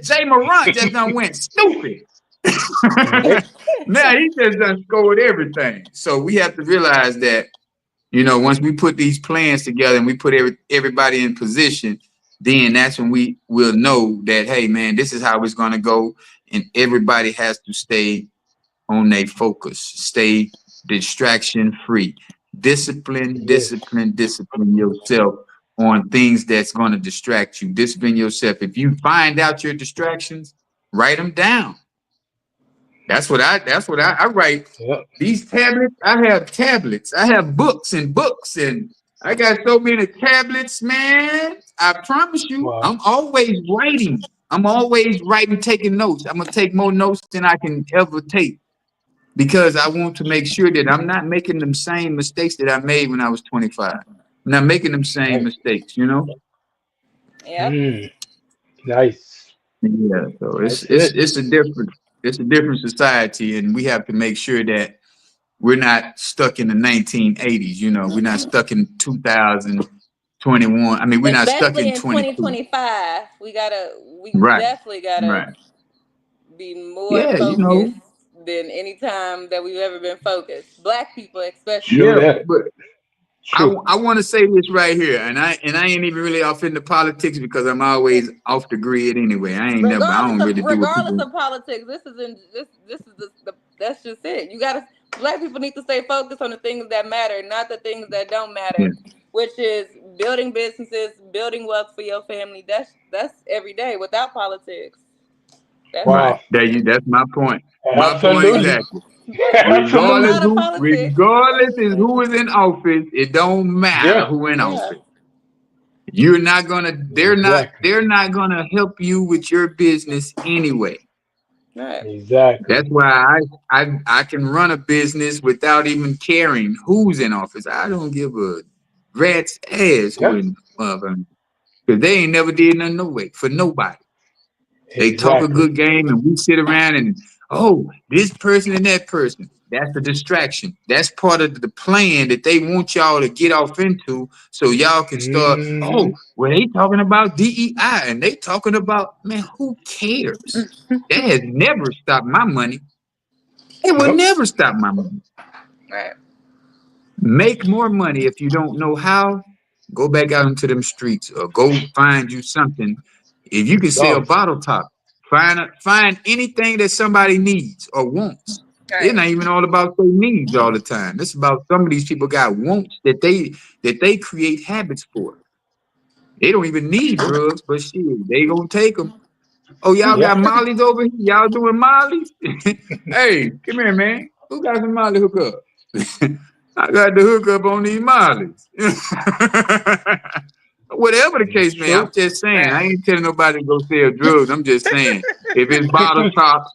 Jay Morant just done went stupid. Right. Now he just done scored everything. So we have to realize that once we put these plans together and we put everybody in position, then that's when we will know that, hey, man, this is how it's going to go. And everybody has to stay on their focus, stay distraction free. Discipline, Yes. discipline, discipline yourself on things that's going to distract you. Discipline yourself. If you find out your distractions, write them down. That's what I write. Yep. These tablets, I have tablets. I have books and books, and I got so many tablets, man. I promise you, Wow. I'm always writing. I'm always writing, taking notes. I'm gonna take more notes than I can ever take because I want to make sure that I'm not making them same mistakes that I made when I was 25. I'm not making them same Right. mistakes. Yep. Mm. Nice. Yeah. So it's That's it's it. it's a different society, and we have to make sure that we're not stuck in the 1980s. We're not stuck in 2021. I mean, we're not stuck Especially in in 22. 2025, we Right, definitely gotta right. be more Yeah, focused than any time that we've ever been focused. Black people, especially. True yeah. that. But I, True. I want to say this right here, and I ain't even really off into politics because I'm always off the grid anyway. I don't really do what Regardless people. of politics, this is the that's just it. You gotta Black people need to stay focused on the things that matter, not the things that don't Yeah, matter, which is building businesses, building wealth for your family. That's every day without politics. That's right. Wow. That's my point. My point Absolutely. exactly. Absolutely. outside of politics. Regardless is who is in office, it don't matter Yeah. who in Yeah. office. You're not gonna. Exactly. They're not gonna help you with your business anyway. Right. Exactly. That's why I can run a business without even caring who's in office. I don't give a rat's ass who Yeah. in because they ain't never did nothing no way for nobody. They talk a Exactly. good game and we sit around and Oh, this person and that person. That's a distraction. That's part of the plan that they want y'all to get off into so y'all can start. Mm-hmm. Oh, well, they talking about DEI and they talking about, man, who cares? That has never stopped my money. It will Yep. never stop my money. Right. Make more money. If you don't know how, go back out into them streets or go find you something. If you can sell Dog. bottle top, find anything that somebody needs or wants. It's Right. not even all about their needs all the time. It's about some of these people got wants that they create habits for. They don't even need drugs, but shit, they gonna take them. Oh, y'all Yeah. got mollies over here? Y'all doing mollies? Hey, come here, man. Who got some molly hookup? I got the hookup on these mollies. Whatever the case, man, I'm True. just saying. I Right. ain't telling nobody to go sell drugs. I'm just saying. If it's bottle tops,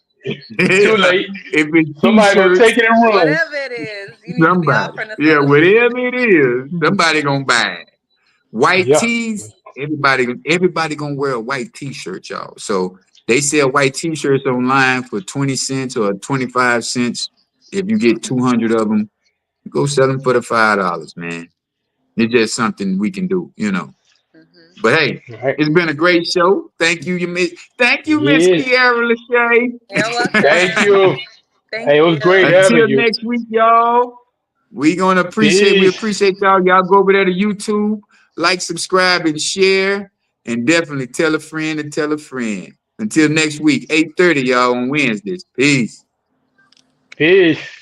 Too yeah. late. If it's Somebody gonna t-shirts, take it and run. Whatever it is, you need to be somebody. offering a Yeah, solution. whatever it is, somebody gonna buy it. White Yeah. tees, everybody gonna wear a white t-shirt, y'all. So they sell white t-shirts online for 20 cents or 25 cents. If you get 200 of them, go sell them for the $5, man. It's just something we can do, you know. Mm-hmm. But hey, All right. it's been a great show. Thank you, Miss Yes. Kiara You're Thank welcome. you. Thank Hey, it was you. great having Until you. next week, y'all. We Peace. appreciate y'all. Y'all go over there to YouTube, like, subscribe, and share. And definitely tell a friend and tell a friend. Until next week, 8:30, y'all, on Wednesdays. Peace. Peace.